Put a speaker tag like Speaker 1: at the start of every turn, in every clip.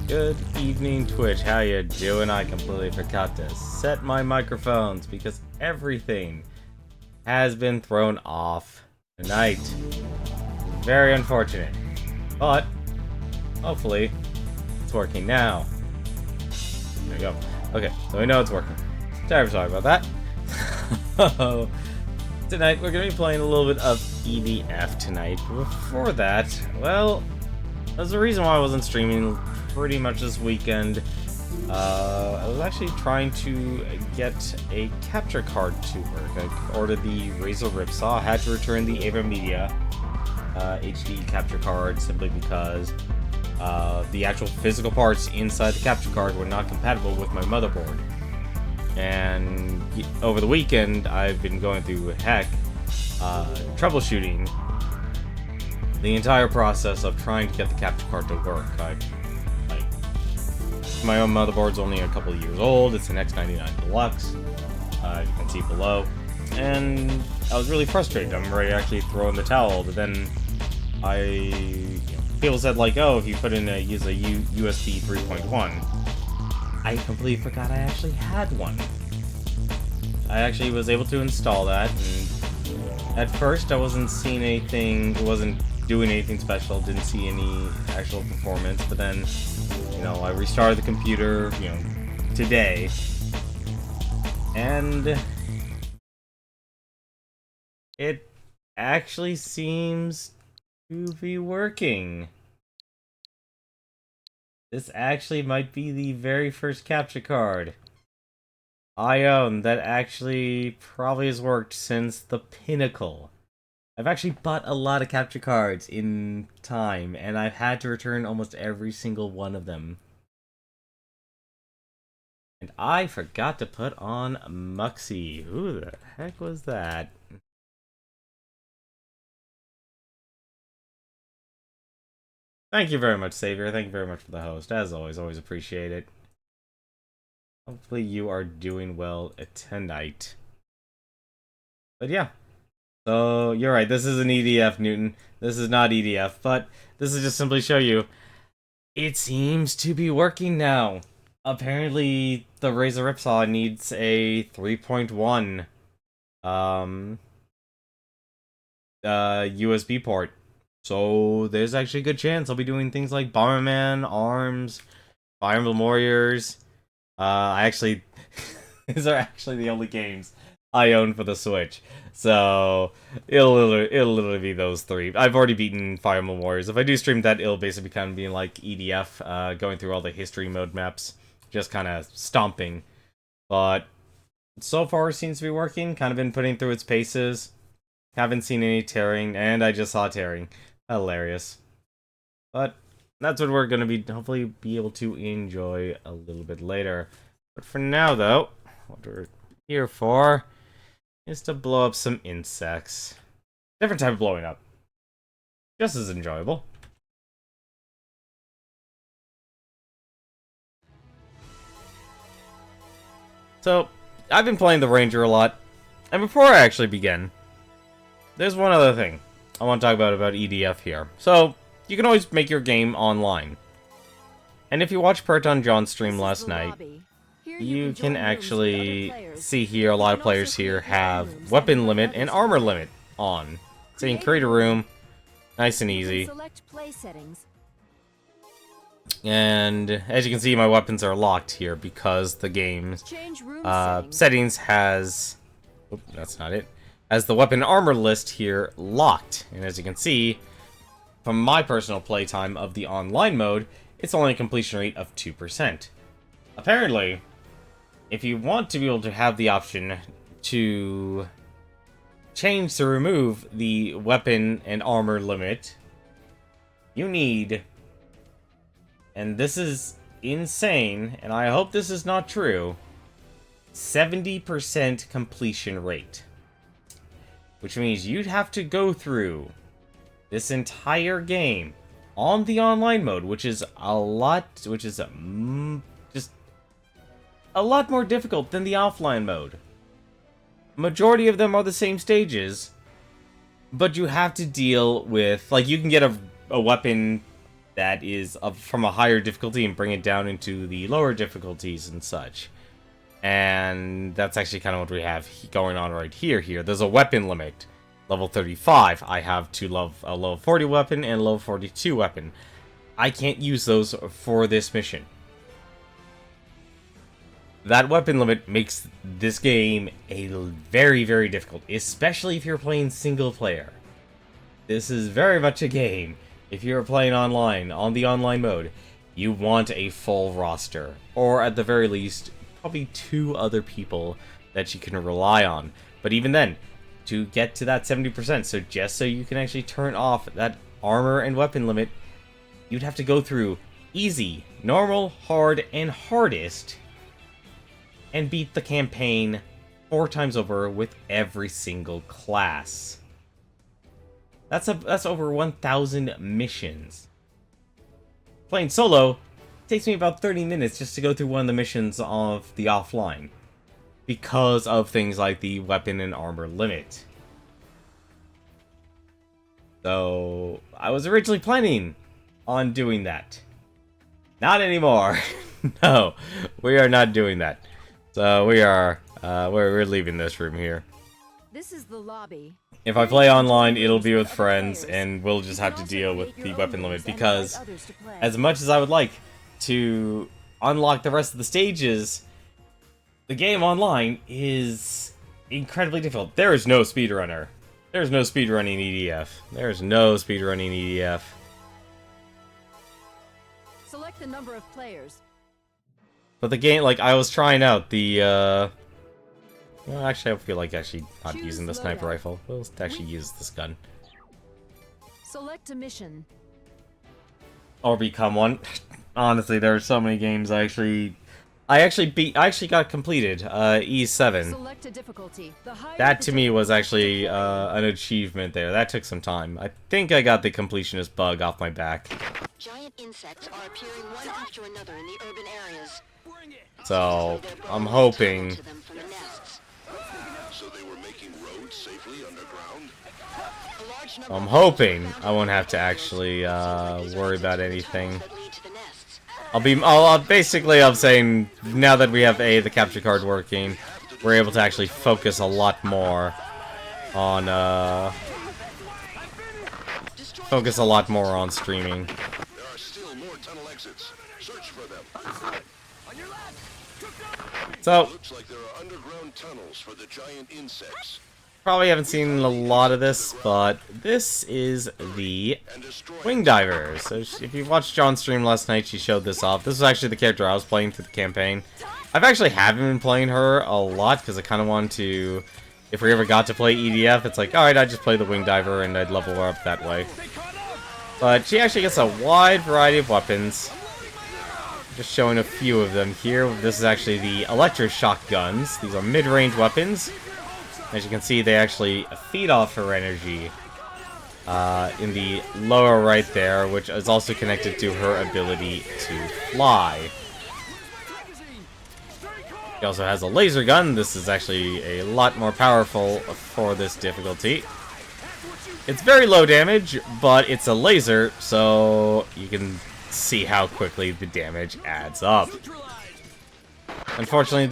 Speaker 1: Good evening, Twitch. How you doing? I completely forgot to set my microphones because everything has been thrown off tonight. Very unfortunate. But, hopefully, it's working now. There we go. Okay, so we know it's working. Sorry about that. Tonight, we're going to be playing a little bit of EDF tonight. Before that, well, there's a reason why I wasn't streaming pretty much this weekend. I was actually trying to get a capture card to work. I ordered the Razer Ripsaw. I had to return the Ava Media HD capture card simply because the actual physical parts inside the capture card were not compatible with my motherboard. And over the weekend, I've been going through heck troubleshooting the entire process of trying to get the capture card to work. My own motherboard's only a couple of years old. It's an X99 Deluxe, you can see below. And I was really frustrated. I'm ready to actually throw in the towel, but then people said like, oh, if you use a USB 3.1. I completely forgot I actually had one. I actually was able to install that, and at first I wasn't seeing anything, it wasn't doing anything special, didn't see any actual performance, but then, I restarted the computer, today, and it actually seems to be working. This actually might be the very first capture card I own that actually probably has worked since the Pinnacle. I've actually bought a lot of capture cards in time, and I've had to return almost every single one of them. And I forgot to put on Muxy. Who the heck was that? Thank you very much, Savior. Thank you very much for the host. As always appreciate it. Hopefully you are doing well tonight. But yeah. So, you're right. This is an EDF, Newton. This is not EDF, but this is just simply show you. It seems to be working now. Apparently, the Razer Ripsaw needs a 3.1 USB port. So there's actually a good chance I'll be doing things like Bomberman, ARMS, Fire Emblem Warriors. These are actually the only games I own for the Switch. So it'll literally be those three. I've already beaten Fire Emblem Warriors. If I do stream that, it'll basically kind of be like EDF, going through all the history mode maps, just kind of stomping. But so far it seems to be working. Kind of been putting through its paces. Haven't seen any tearing, and I just saw tearing. Hilarious. But that's what we're going to be hopefully be able to enjoy a little bit later. But for now, though, what we're here for is to blow up some insects. Different type of blowing up. Just as enjoyable. So, I've been playing the Ranger a lot, and before I actually begin, there's one other thing I want to talk about EDF here. So, you can always make your game online. And if you watch Perton John's stream last night, you can actually see here a lot of players here have weapon limit and armor limit on. So you can create a room, nice and easy. And as you can see, my weapons are locked here because the game's settings has... Oop, that's not it. As the weapon armor list here locked. And as you can see, from my personal playtime of the online mode, it's only a completion rate of 2%. Apparently, if you want to be able to have the option to change to remove the weapon and armor limit, you need, and this is insane, and I hope this is not true, 70% completion rate. Which means you'd have to go through this entire game on the online mode, which is just a lot more difficult than the offline mode. Majority of them are the same stages, but you have to deal with, like, you can get a weapon that is from a higher difficulty and bring it down into the lower difficulties and such. And that's actually kind of what we have going on right here. There's a weapon limit. Level 35, I have a level 40 weapon and a level 42 weapon. I can't use those for this mission. That weapon limit makes this game very, very difficult, especially if you're playing single player. This is very much a game. If you're playing online, on the online mode, you want a full roster. Or at the very least, probably 2 other people that you can rely on. But even then, to get to that 70%, so just so you can actually turn off that armor and weapon limit, you'd have to go through easy, normal, hard, and hardest, and beat the campaign 4 times over with every single class. That's over 1,000 missions. Playing solo takes me about 30 minutes just to go through one of the missions of the offline, because of things like the weapon and armor limit. So I was originally planning on doing that. Not anymore. No, we are not doing that. So we're leaving this room here.
Speaker 2: This is the lobby.
Speaker 1: If I play online, it'll be with friends, and we'll just have to deal with the weapon limit, because as much as I would like to unlock the rest of the stages, the game online is incredibly difficult. There is no speedrunner. There's no speedrunning EDF. There's no speedrunning EDF.
Speaker 2: Select the number of players.
Speaker 1: But the game, like, I was trying out the, well, actually, I feel like actually not using the sniper rifle. We'll actually use this gun.
Speaker 2: Select a mission.
Speaker 1: Or become one. Honestly, there are so many games I actually got completed, E7.
Speaker 2: Select a difficulty.
Speaker 1: That to me was actually an achievement there. That took some time. I think I got the completionist bug off my back.
Speaker 3: Giant insects are appearing one after another in the urban areas.
Speaker 1: So, I'm hoping...
Speaker 4: So they were making roads safely underground?
Speaker 1: I'm hoping I won't have to actually worry about anything. Basically, I'm saying, now that we have the capture card working, we're able to actually focus a lot more on, streaming.
Speaker 4: There are still more tunnel exits. Search for them.
Speaker 1: So,
Speaker 4: Looks like there are underground tunnels for the giant insects.
Speaker 1: probably haven't seen a lot of this, but this is the Wing Divers. So if you watched John's stream last night, she showed this off. This is actually the character I was playing through the campaign. I've actually haven't been playing her a lot, because I kind of wanted to... If we ever got to play EDF, it's like, alright, I'd just play the Wing Diver, and I'd level her up that way. But she actually gets a wide variety of weapons. Just showing a few of them here. This is actually the electroshock guns. These are mid-range weapons. As you can see, they actually feed off her energy in the lower right there, which is also connected to her ability to fly. She also has a laser gun. This is actually a lot more powerful for this difficulty. It's very low damage, but it's a laser, so you can see how quickly the damage adds up. Unfortunately,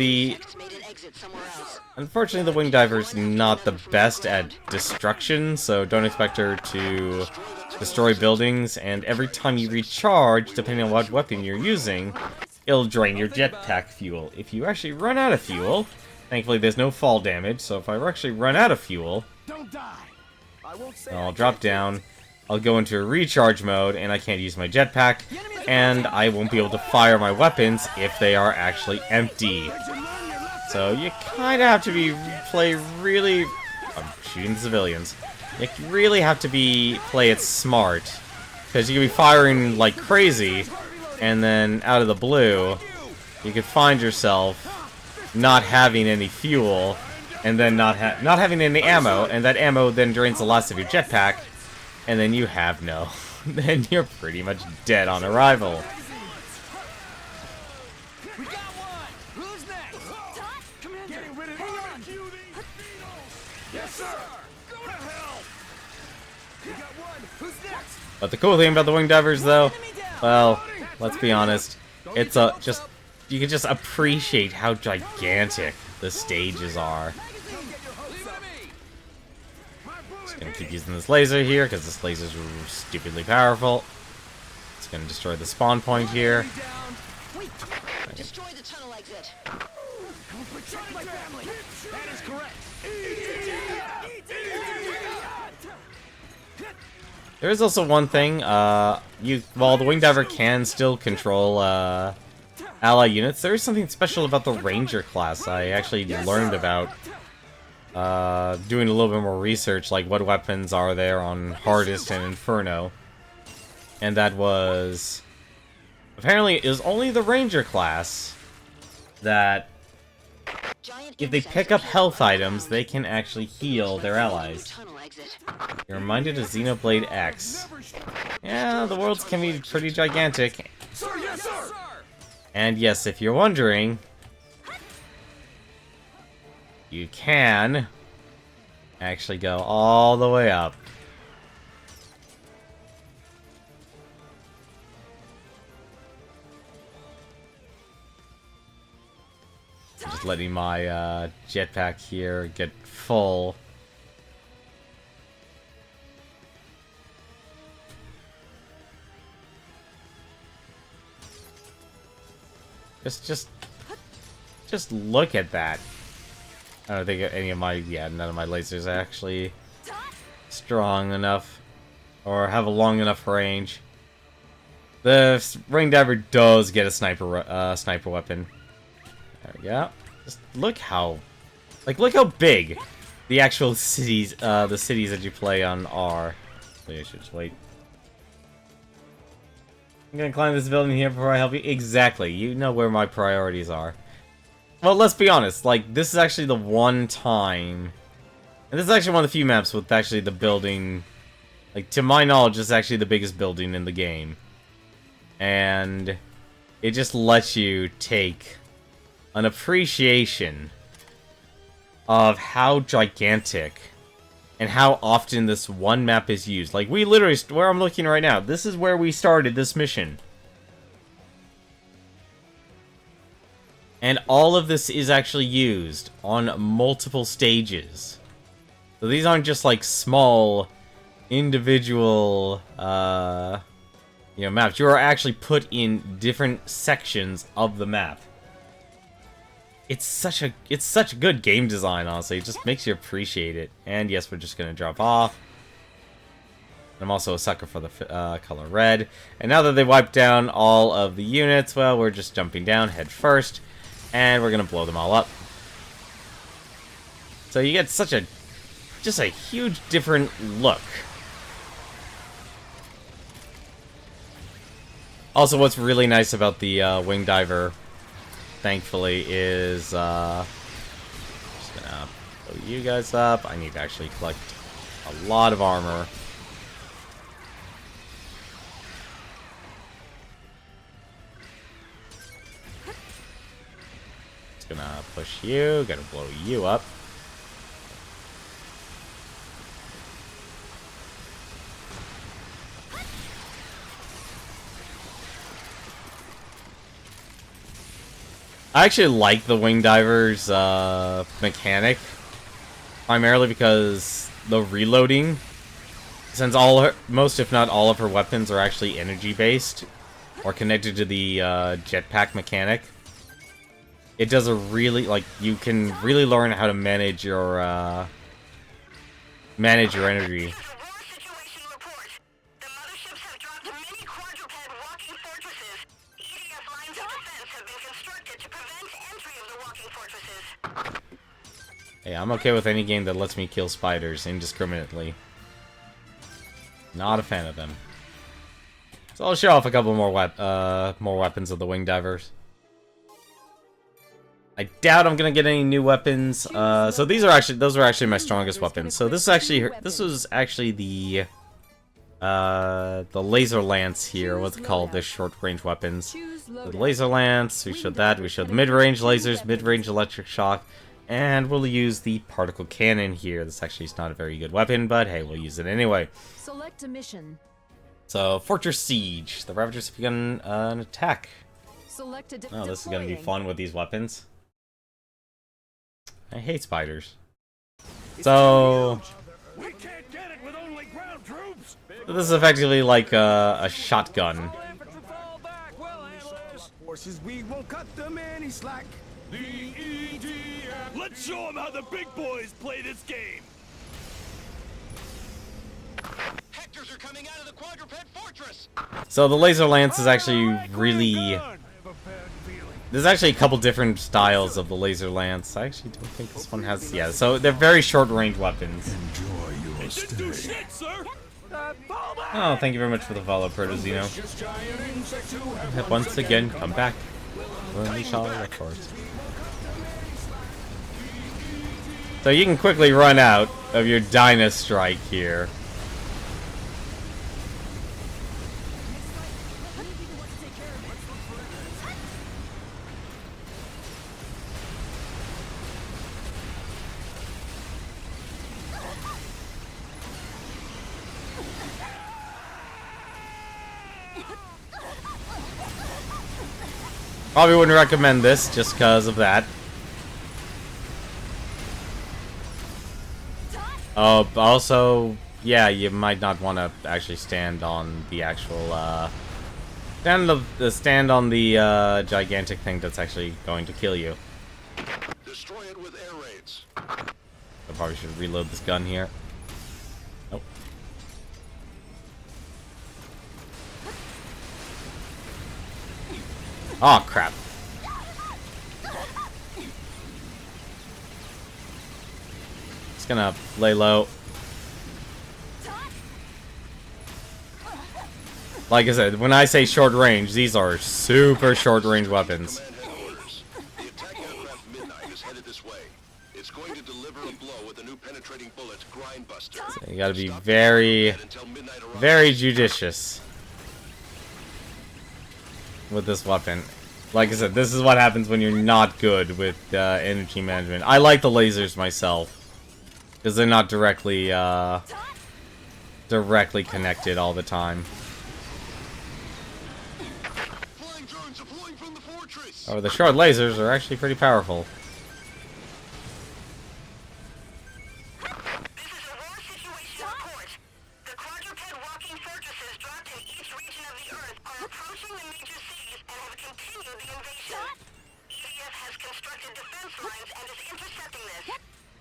Speaker 1: the Wing Diver's not the best at destruction, so don't expect her to destroy buildings, and every time you recharge, depending on what weapon you're using, it'll drain your jetpack fuel. If you actually run out of fuel, thankfully there's no fall damage, so if I actually run out of fuel, I'll drop down, I'll go into a recharge mode, and I can't use my jetpack, and I won't be able to fire my weapons if they are actually empty. So you kind of have to play really... I'm shooting the civilians. You really have to play it smart, because you can be firing like crazy, and then out of the blue, you could find yourself not having any fuel, and then not having any ammo, and that ammo then drains the last of your jetpack, and then you have no. Then you're pretty much dead on arrival. But the cool thing about the Wing Divers, though, well, let's be honest. It's just you can just appreciate how gigantic the stages are. Just gonna keep using this laser here because this laser's stupidly powerful. It's gonna destroy the spawn point here.
Speaker 3: Destroy the tunnel exit.
Speaker 5: Protect my family. That is correct.
Speaker 1: There is also one thing. While the Wing Diver can still control ally units, there is something special about the Ranger class. I actually learned about doing a little bit more research, like what weapons are there on Hardest and Inferno. And that was... apparently, it was only the Ranger class that, if they pick up health items, they can actually heal their allies. You're reminded of Xenoblade X. Yeah, the worlds can be pretty gigantic.
Speaker 5: Sir, yes, sir.
Speaker 1: And yes, if you're wondering, you can actually go all the way up. Just letting my jetpack here get full. Just look at that. I don't think any of my, none of my lasers are actually strong enough or have a long enough range. The Ring Diver does get a sniper weapon. There we go. Just look how, look how big the actual cities, the cities that you play on are. Maybe I should just wait. I'm gonna climb this building here before I help you. Exactly. You know where my priorities are. Well, let's be honest. This is actually the one time, and this is actually one of the few maps with actually the building, to my knowledge, this is actually the biggest building in the game. And it just lets you take an appreciation of how gigantic and how often this one map is used. We literally, where I'm looking right now, this is where we started this mission. And all of this is actually used on multiple stages. So these aren't just small individual maps. You are actually put in different sections of the map. It's such good game design, honestly. It just makes you appreciate it. And yes, we're just gonna drop off. I'm also a sucker for the color red. And now that they wiped down all of the units, well, we're just jumping down head first, and we're gonna blow them all up. So you get just a huge different look. Also, what's really nice about the Wing Diver, thankfully, is just gonna blow you guys up. I need to actually collect a lot of armor. Just gonna push you, gotta blow you up. I actually like the Wing Diver's mechanic, primarily because the reloading, since most if not all of her weapons are actually energy based or connected to the jetpack mechanic, it does a really, you can really learn how to manage your energy. Hey, I'm okay with any game that lets me kill spiders indiscriminately. Not a fan of them. So I'll show off a couple more weapons of the Wing Divers. I doubt I'm gonna get any new weapons. So those are actually my strongest weapons. So this was actually the laser lance here. What's it called? The short range weapons. So the laser lance. We showed that. We showed the mid range lasers, mid range electric shock. And we'll use the particle cannon here. This actually is not a very good weapon, but hey, we'll use it anyway.
Speaker 2: Select a mission.
Speaker 1: So, Fortress Siege. The Ravagers have begun an attack.
Speaker 2: Select a
Speaker 1: Oh, this is gonna be
Speaker 2: deploying.
Speaker 1: fun with these weapons. I hate spiders. So,
Speaker 5: We can't get it with only ground troops.
Speaker 1: this is effectively like a shotgun.
Speaker 5: Forces, we won't cut them any slack. The EDF. Let's show them how the big boys play this game.
Speaker 4: Hectors are coming out of the quadruped fortress.
Speaker 1: So the laser lance is actually really... There's actually a couple different styles of the laser lance. I actually don't think this one has... Yeah, so they're very short-range weapons.
Speaker 5: Enjoy your stay.
Speaker 1: Oh, thank you very much for the follow, Protozino. Once again, come back. When we shall record. So you can quickly run out of your Dyna Strike here. Probably wouldn't recommend this just because of that. Oh, also, yeah, you might not want to actually stand on the actual, stand on the gigantic thing that's actually going to kill you.
Speaker 4: Destroy it with air raids.
Speaker 1: I probably should reload this gun here. Nope. Oh crap. Just gonna lay low. Like I said, when I say short range, these are super short range weapons.
Speaker 4: Command headquarters. The attack aircraft Midnight is headed this way. It's going to deliver a blow with a new penetrating bullet, Grindbuster.
Speaker 1: So you gotta be
Speaker 4: Stop
Speaker 1: very,
Speaker 4: until Midnight arrives.
Speaker 1: very judicious with this weapon. Like I said, this is what happens when you're not good with energy management. I like the lasers myself, because they're not directly connected all the time.
Speaker 4: Flying drones deploying from the fortress.
Speaker 1: Oh, the short lasers are actually pretty powerful.
Speaker 3: This is a war situation report. The quadruped walking fortresses dropped in each region of the Earth are approaching the major cities and have continued the invasion. EDF has constructed defense lines and is intercepting this.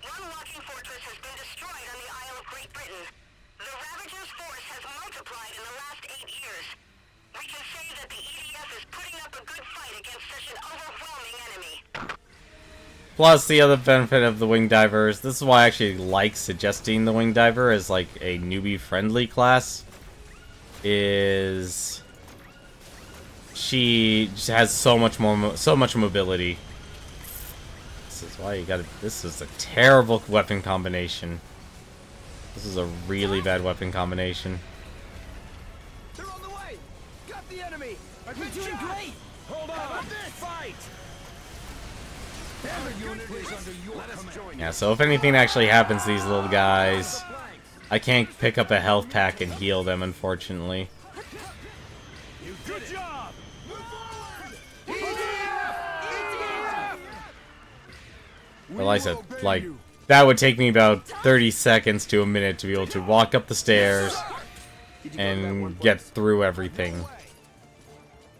Speaker 3: One walking fortress has been destroyed on the Isle of Great Britain. The Ravagers' force has multiplied in the last 8 years. We can say that the EDF is putting up a good fight against such an overwhelming enemy.
Speaker 1: Plus, the other benefit of the Wing Divers, this is why I actually like suggesting the Wing Diver as like a newbie-friendly class, is she just has so much mobility. This is why you gotta. This is a terrible weapon combination. This is a really bad weapon combination.
Speaker 5: They're on the way. Got the enemy. You're doing great. Hold on. Fight. Every unit is under your command.
Speaker 1: Yeah, so if anything actually happens to these little guys, I can't pick up a health pack and heal them, unfortunately.
Speaker 5: Good job. Move forward. EDF.
Speaker 1: But like I said, like, that would take me about 30 seconds to a minute to be able to walk up the stairs and get through everything.
Speaker 5: Hey,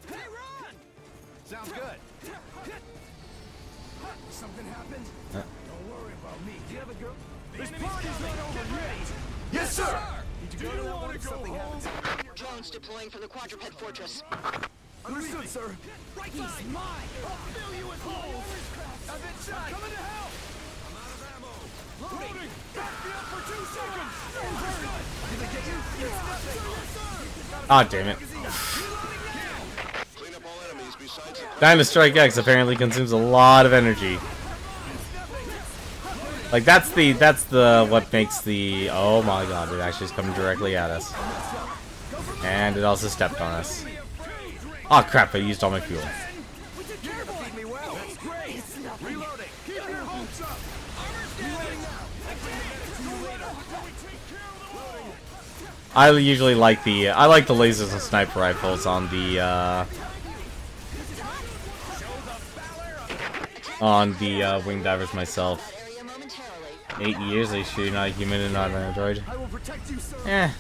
Speaker 5: run. Sounds good. Something happened? Don't worry about me. Do you have a girl? This party's not over yet. Yes, sir. Did you want to go home?
Speaker 3: Drones deploying from the quadruped fortress.
Speaker 5: Understood, sir. Right He's mine. I'll fill you with holes. I've been shot. Coming to help. I'm out of ammo. Loading. Back me up for 2 seconds. Understood. Did they get you? Yes, sir.
Speaker 1: Ah, damn it.
Speaker 4: Clean up all enemies besides the
Speaker 1: Dyna Strike X apparently consumes a lot of energy. Like, that's the, what makes the, oh my god, it actually is coming directly at us. And it also stepped on us. Oh crap, I used all my fuel.
Speaker 5: Feed me well. That's great. Reloading. Keep your hopes up. Reloading now. I bring the medic to you later.
Speaker 1: I usually like the lasers and sniper rifles on the wing divers myself. 8 years, are you sure you're not a human and not an android?
Speaker 5: I will protect you, sir.
Speaker 1: Eh.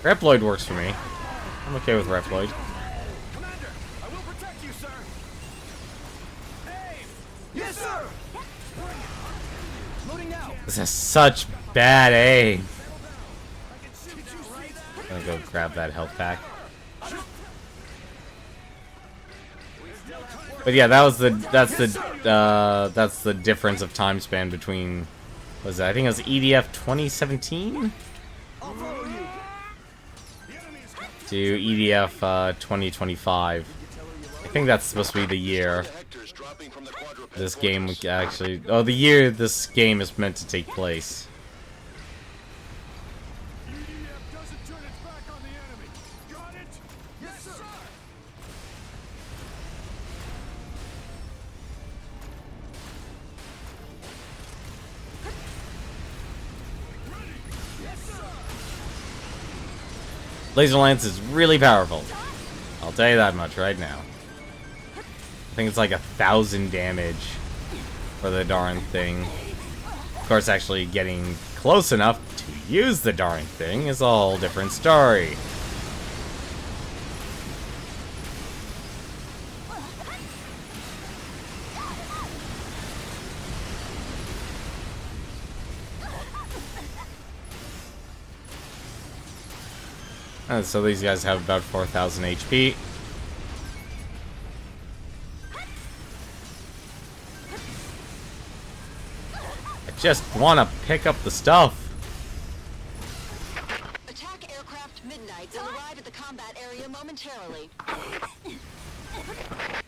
Speaker 1: Reploid works for me. I'm okay with Reploid.
Speaker 5: Commander, I will protect you, sir. Hey! Yes, sir. Loading now.
Speaker 1: This is such bad aim.
Speaker 5: I can shoot you, right?
Speaker 1: I'm gonna go grab that health pack. But yeah, that's the difference of time span between, what was that? I think it was EDF 2017
Speaker 5: I'll follow you.
Speaker 1: to EDF 2025. I think that's supposed to be the year
Speaker 4: Hector's dropping from the quadruped
Speaker 1: this game
Speaker 4: fortress.
Speaker 1: actually, oh, the year this game is meant to take place.
Speaker 5: EDF doesn't turn its back on the enemy. Got it? Yes, sir.
Speaker 1: Laser Lance is really powerful. I'll tell you that much right now. I think it's like 1,000 damage for the darn thing. Of course, actually getting close enough to use the darn thing is a whole different story. So these guys have about 4,000 HP. I just want to pick up the stuff.
Speaker 3: Attack aircraft Midnight will arrive at the combat area momentarily.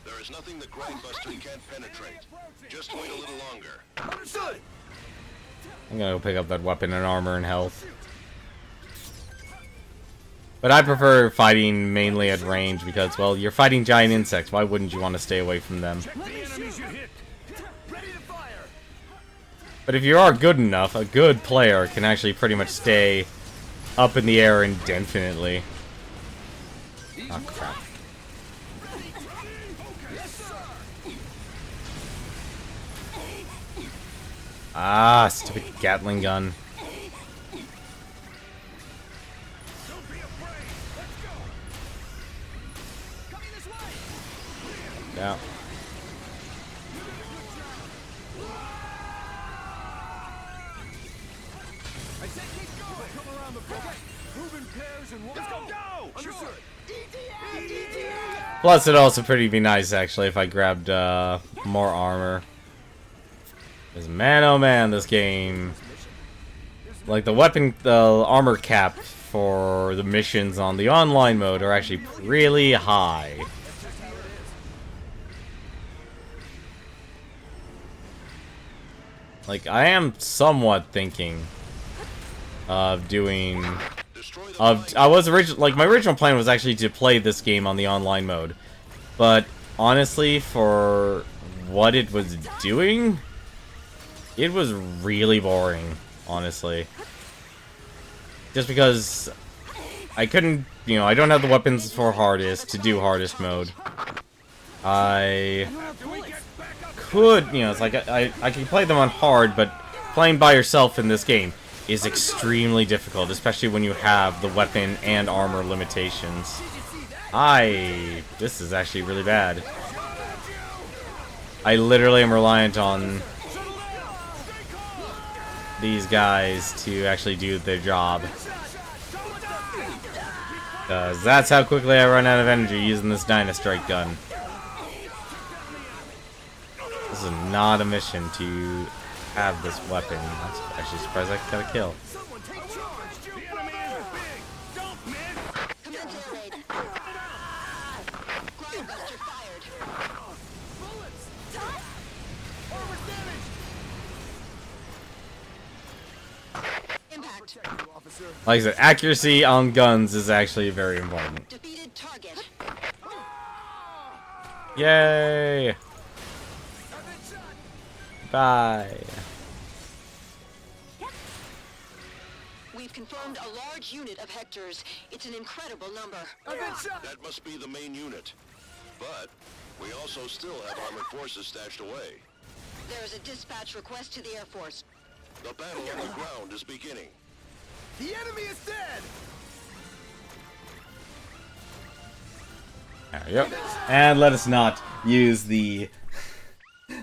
Speaker 4: There is nothing the Grindbuster can't penetrate. Just wait a little longer.
Speaker 5: Understood.
Speaker 1: I'm gonna go pick up that weapon and armor and health. But I prefer fighting mainly at range because, well, you're fighting giant insects. Why wouldn't you want to stay away from them?
Speaker 5: Check the enemies you hit. Ready to fire.
Speaker 1: But if you are good enough, a good player can actually pretty much stay up in the air indefinitely. Oh, crap.
Speaker 5: Yes, sir.
Speaker 1: Ah, stupid Gatling gun.
Speaker 5: Don't be afraid. Let's go. Coming this way.
Speaker 1: Yeah.
Speaker 5: I said keep going. Come around the back. Move in pairs and let's go. Go. Understood. EDF.
Speaker 1: Plus, it'd also pretty be nice, actually, if I grabbed more armor. Because, man, oh man, this game... Like, the armor cap for the missions on the online mode are actually really high. Like, I am somewhat thinking of doing... I was my original plan was actually to play this game on the online mode. But, honestly, for what it was doing, it was really boring, honestly. Just because I couldn't, I don't have the weapons for hardest to do hardest mode. I could, it's like I can play them on hard, but playing by yourself in this game is extremely difficult, especially when you have the weapon and armor limitations. This is actually really bad. I literally am reliant on these guys to actually do their job. Because that's how quickly I run out of energy using this Dynastrike gun. This is not a mission to have this weapon. I'm actually surprised I got a kill.
Speaker 5: Someone take charge. The enemy is big. Don't miss.
Speaker 3: Commence air raid. Grindbuster fired.
Speaker 5: Bullets. Armor's damaged.
Speaker 3: Impact.
Speaker 5: Protect you, officer.
Speaker 1: Like I said, accuracy on guns is actually very important.
Speaker 3: Defeated target.
Speaker 1: Yay!
Speaker 5: I've been shot.
Speaker 1: Bye.
Speaker 3: We've confirmed a large unit of Hectors. It's an incredible number.
Speaker 5: I've been shot!
Speaker 4: That must be the main unit. But we also still have armored forces stashed away.
Speaker 3: There is a dispatch request to the Air Force.
Speaker 4: The battle on the ground is beginning.
Speaker 5: The enemy is dead!
Speaker 1: Yep. And let us not use the...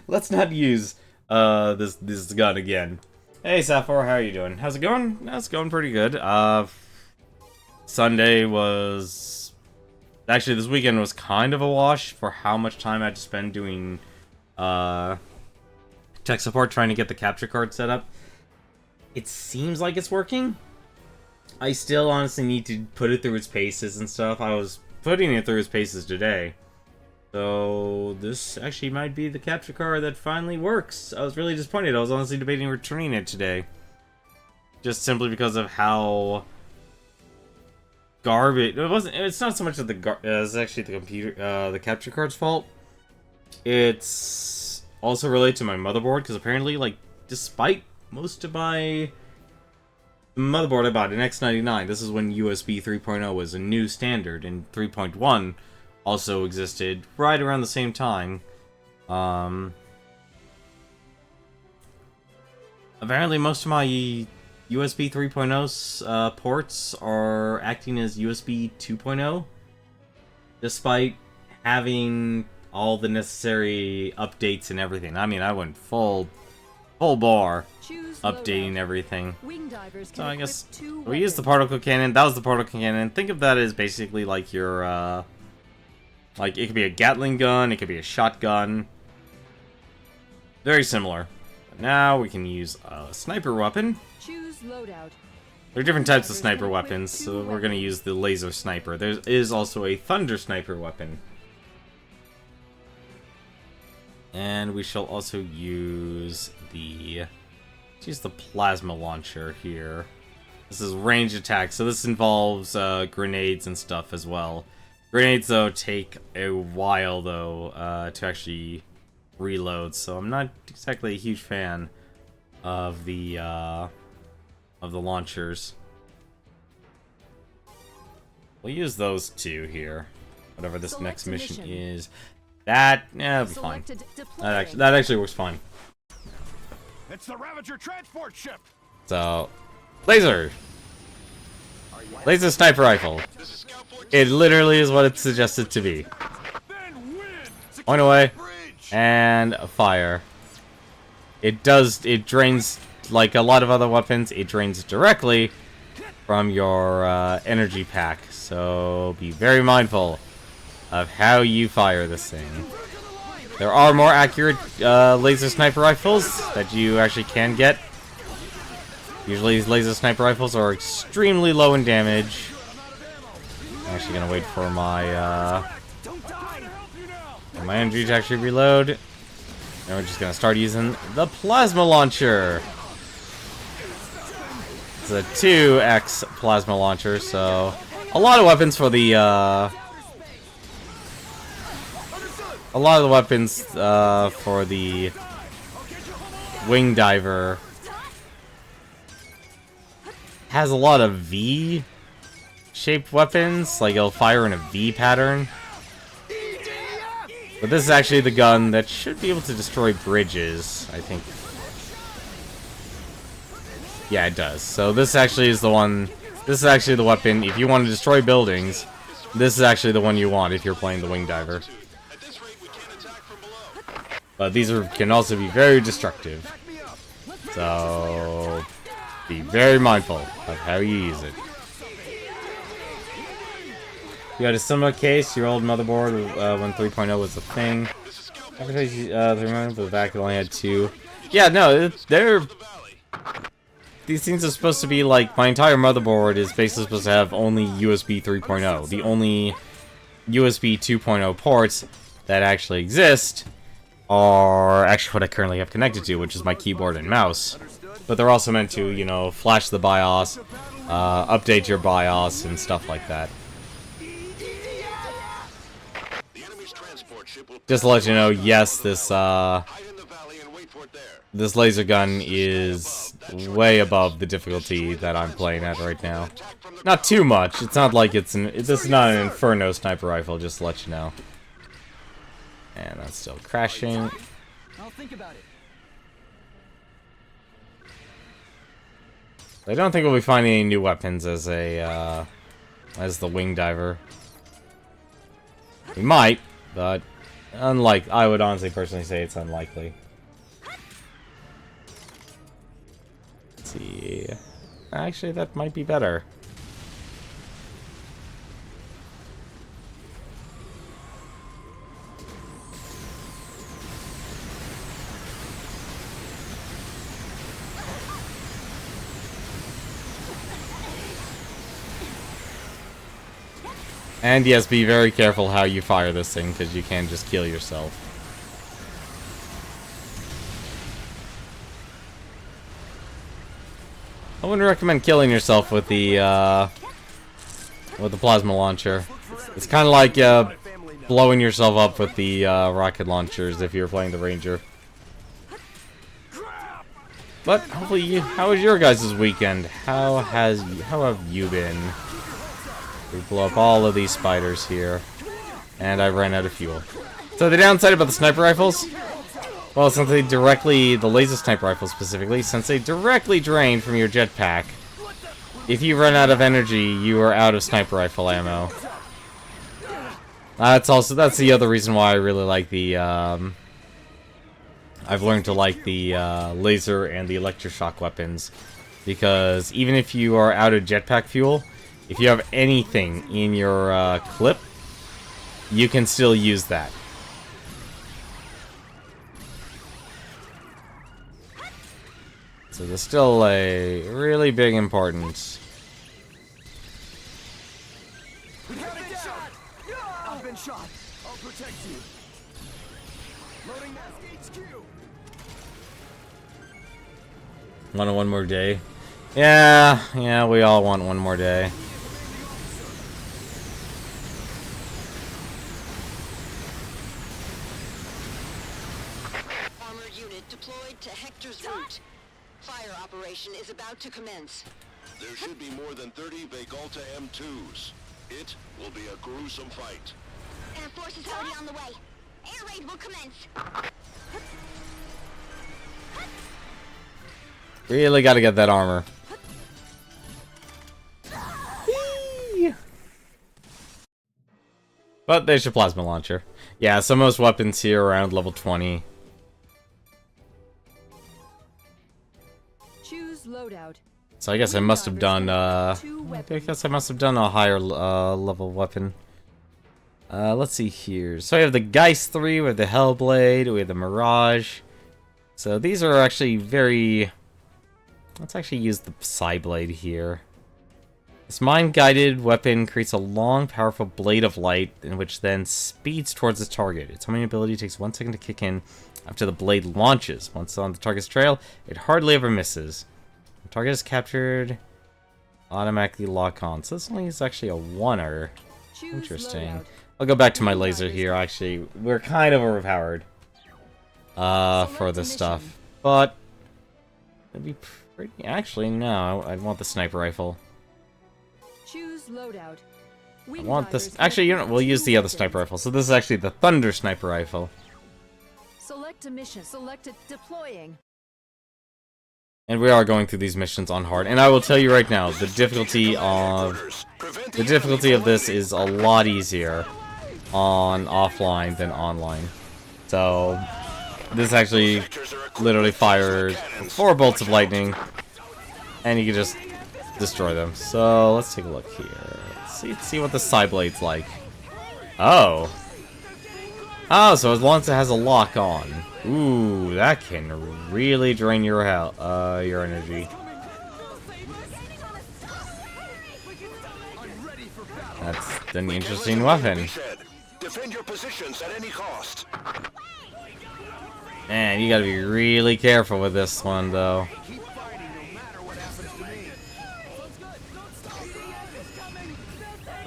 Speaker 1: Let's not use this gun again. Hey Sapphire, how are you doing? How's it going? It's going pretty good. Sunday was... Actually, this weekend was kind of a wash for how much time I had to spend doing tech support, trying to get the capture card set up. It seems like it's working. I still honestly need to put it through its paces and stuff. I was putting it through its paces today. So, this actually might be the capture card that finally works. I was really disappointed. I was honestly debating returning it today. Just simply because of how garbage... It's not so much of the it's actually the computer, the capture card's fault. It's also related to my motherboard, because apparently, like, despite most of my motherboard I bought, an X99, this is when USB 3.0 was a new standard, and 3.1 also existed right around the same time. Apparently most of my USB 3.0 ports are acting as USB 2.0, despite having all the necessary updates and everything. I mean, I went full bar
Speaker 2: Choose
Speaker 1: updating
Speaker 2: loadout.
Speaker 1: everything.
Speaker 2: Wing divers can
Speaker 1: So I
Speaker 2: equip
Speaker 1: guess
Speaker 2: 2
Speaker 1: we used the
Speaker 2: weapons.
Speaker 1: particle cannon. That was the particle cannon. Think of that as basically like your, like, it could be a Gatling gun, it could be a shotgun. Very similar. But now we can use a sniper weapon.
Speaker 2: Choose loadout.
Speaker 1: There are different types of sniper weapons, so we're going to use the laser sniper. There is also a thunder sniper weapon. And we shall also use the... Let's use the plasma launcher here. This is range attack, so this involves grenades and stuff as well. Grenades, though, take a while, though, to actually reload, so I'm not exactly a huge fan of the launchers. We'll use those two here. Whatever this
Speaker 2: Select
Speaker 1: next
Speaker 2: a
Speaker 1: mission
Speaker 2: mission.
Speaker 1: is. That'll be fine.
Speaker 2: Selected deploying.
Speaker 1: That actually works fine.
Speaker 5: It's the Ravager transport ship!
Speaker 1: So, laser sniper rifle. It literally is what it's suggested to be.
Speaker 5: Then win!
Speaker 1: Point away
Speaker 5: Bridge!
Speaker 1: and fire. It drains, like a lot of other weapons, it drains directly from your energy pack. So be very mindful of how you fire this thing. There are more accurate laser sniper rifles that you actually can get. Usually these laser sniper rifles are extremely low in damage. I'm actually gonna wait for my energy to actually reload. And we're just gonna start using the plasma launcher. It's a 2x plasma launcher, so a lot of weapons for the for the wing diver has a lot of V-shaped weapons, like it'll fire in a V pattern. But this is actually the gun that should be able to destroy bridges, I think. Yeah, it does. So this actually is the one, this is actually the weapon, if you want to destroy buildings, this is actually the one you want if you're playing the wing diver. But these can also be very destructive. So be very mindful of how you use it. You had a similar case, your old motherboard when 3.0 was a thing. The back only had 2. Yeah, no, these things are supposed to be like, my entire motherboard is basically supposed to have only USB 3.0. The only USB 2.0 ports that actually exist are actually what I currently have connected to, which is my keyboard and mouse. But they're also meant to, you know, flash the BIOS, update your BIOS, and stuff like that. Just to let you know, yes, this
Speaker 4: valley and wait for it there.
Speaker 1: This laser gun is way above the difficulty that I'm playing at right now. Not too much. It's not like this is not an Inferno sniper rifle, just to let you know. And that's still crashing.
Speaker 5: I'll think about it.
Speaker 1: I don't think we'll be finding any new weapons as a as the wing diver. We might, but I would honestly personally say it's unlikely. Let's see. Actually, that might be better. And yes, be very careful how you fire this thing, because you can just kill yourself. I wouldn't recommend killing yourself with the plasma launcher. It's kind of like blowing yourself up with the rocket launchers if you're playing the Ranger. But hopefully, how was your guys' weekend? How have you been? We blow up all of these spiders here, and I ran out of fuel. So the downside about the sniper rifles, well, since they the laser sniper rifles specifically, since they directly drain from your jetpack, if you run out of energy, you are out of sniper rifle ammo. That's the other reason why I really like the, I've learned to like the laser and the electroshock weapons, because even if you are out of jetpack fuel, if you have anything in your clip, you can still use that. So there's still a really big importance.
Speaker 5: I've been shot. I'll protect you. Loading mask HQ.
Speaker 1: Want one more day? Yeah, we all want one more day.
Speaker 3: Armored unit deployed to Hector's route. Fire operation is about to commence.
Speaker 4: There should be more than 30 Vegalta M2s. It will be a gruesome fight.
Speaker 3: Air Force is already on the way. Air raid will commence.
Speaker 1: Really gotta get that armor. But there's your plasma launcher. Yeah, so most weapons here are around level 20.
Speaker 2: Choose loadout.
Speaker 1: So I guess I must have done, I guess I must have done a higher level weapon. Let's see here. So we have the Geist 3, we have the Hellblade, we have the Mirage. So these are actually very... Let's actually use the Psyblade here. This mind-guided weapon creates a long, powerful blade of light, in which then speeds towards its target. Its homing ability takes 1 second to kick in after the blade launches. Once on the target's trail, it hardly ever misses. The target is captured, automatically lock on. So this only is actually a oneer. Interesting. I'll go back to my laser here, actually. We're kind of overpowered for this stuff. But it'd be pretty... Actually, no. I'd want the sniper rifle.
Speaker 2: Choose loadout.
Speaker 1: I want this... Actually, you know, we'll use the other sniper rifle. So this is actually the Thunder sniper rifle.
Speaker 2: Select a mission. Select it. Deploying.
Speaker 1: And we are going through these missions on hard. And I will tell you right now, the difficulty of this is a lot easier on offline than online. So this actually literally fires 4 bolts of lightning, and you can just destroy them. So let's take a look here. Let's see what the Psyblade's like. Oh, so as long as it has a lock on. Ooh, that can really drain your energy. That's an interesting weapon.
Speaker 4: Defend your positions at any cost.
Speaker 1: Man, you gotta be really careful with this one, though.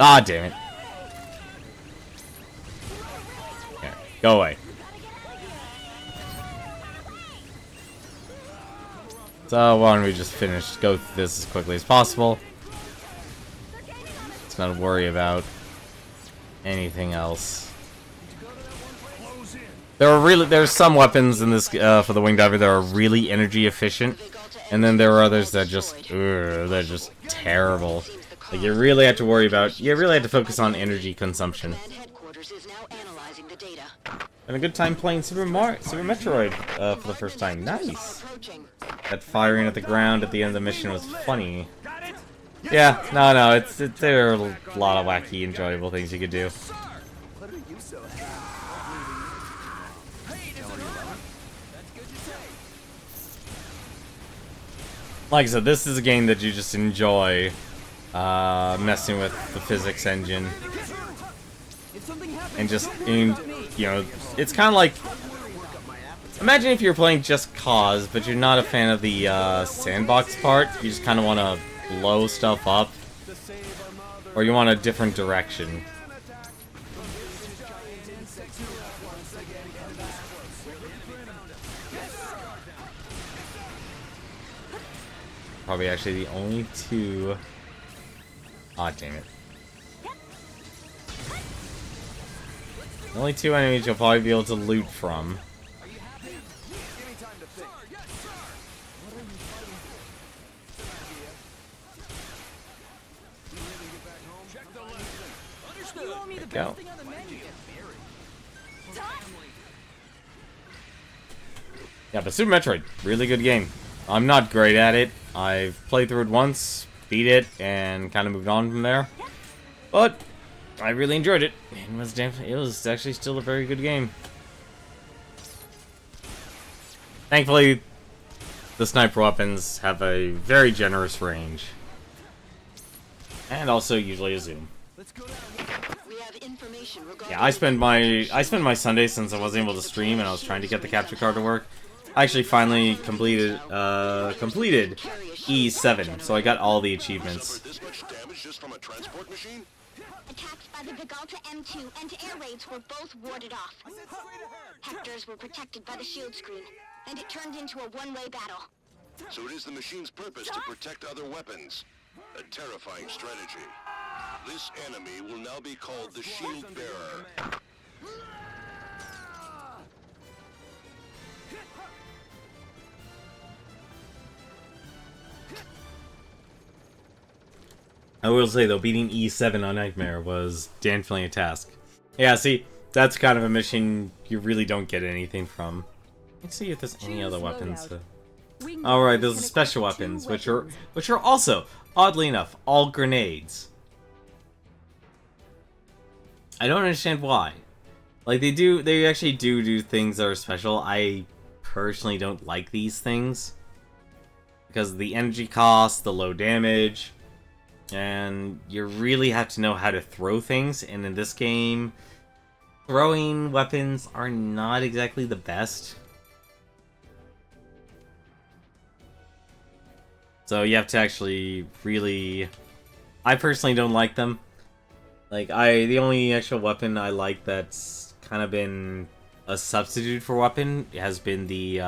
Speaker 1: Ah, damn it. Okay, go away. So why don't we just go through this as quickly as possible. Let's not worry about anything else. There's some weapons in this for the Wing Diver that are really energy efficient, and then there are others that they're just terrible. Like you really have to focus on energy consumption. And a good time playing Super Metroid for the first time. Nice. That firing at the ground at the end of the mission was funny. Yeah, no, there are a lot of wacky, enjoyable things you could do. Like I said, this is a game that you just enjoy messing with the physics engine. And just, you know, it's kind of like... Imagine if you're playing just Cause, but you're not a fan of the sandbox part. You just kind of want to blow stuff up. Or you want a different direction. Probably actually the only two... Aw, damn it. The only two enemies you'll probably be able to loot from. Go. Yeah, but Super Metroid, really good game. I'm not great at it. I've played through it once, beat it, and kind of moved on from there. But I really enjoyed it. It was actually still a very good game. Thankfully, the sniper weapons have a very generous range. And also usually a zoom. Yeah, I spend my Sunday, since I wasn't able to stream and I was trying to get the capture card to work. I actually finally completed E7, so I got all the achievements.
Speaker 4: This much damage just from a transport machine?
Speaker 3: Attacks by the Vigalta M2 and air raids were both warded off. Hectors were protected by the shield screen, and it turned into a one-way battle.
Speaker 4: So it is the machine's purpose to protect other weapons. A terrifying strategy. This enemy will now be called the Shield Bearer.
Speaker 1: I will say, though, beating E7 on Nightmare was definitely a task. Yeah, see, that's kind of a mission you really don't get anything from. Let's see if there's any other weapons. Alright, there's special weapons, which are also, oddly enough, all grenades. I don't understand why. Like, they actually do things that are special. I personally don't like these things. Because of the energy cost, the low damage... And you really have to know how to throw things, and in this game, throwing weapons are not exactly the best. So you have to actually really... I personally don't like them. Like, the only actual weapon I like that's kind of been a substitute for weapon has been the,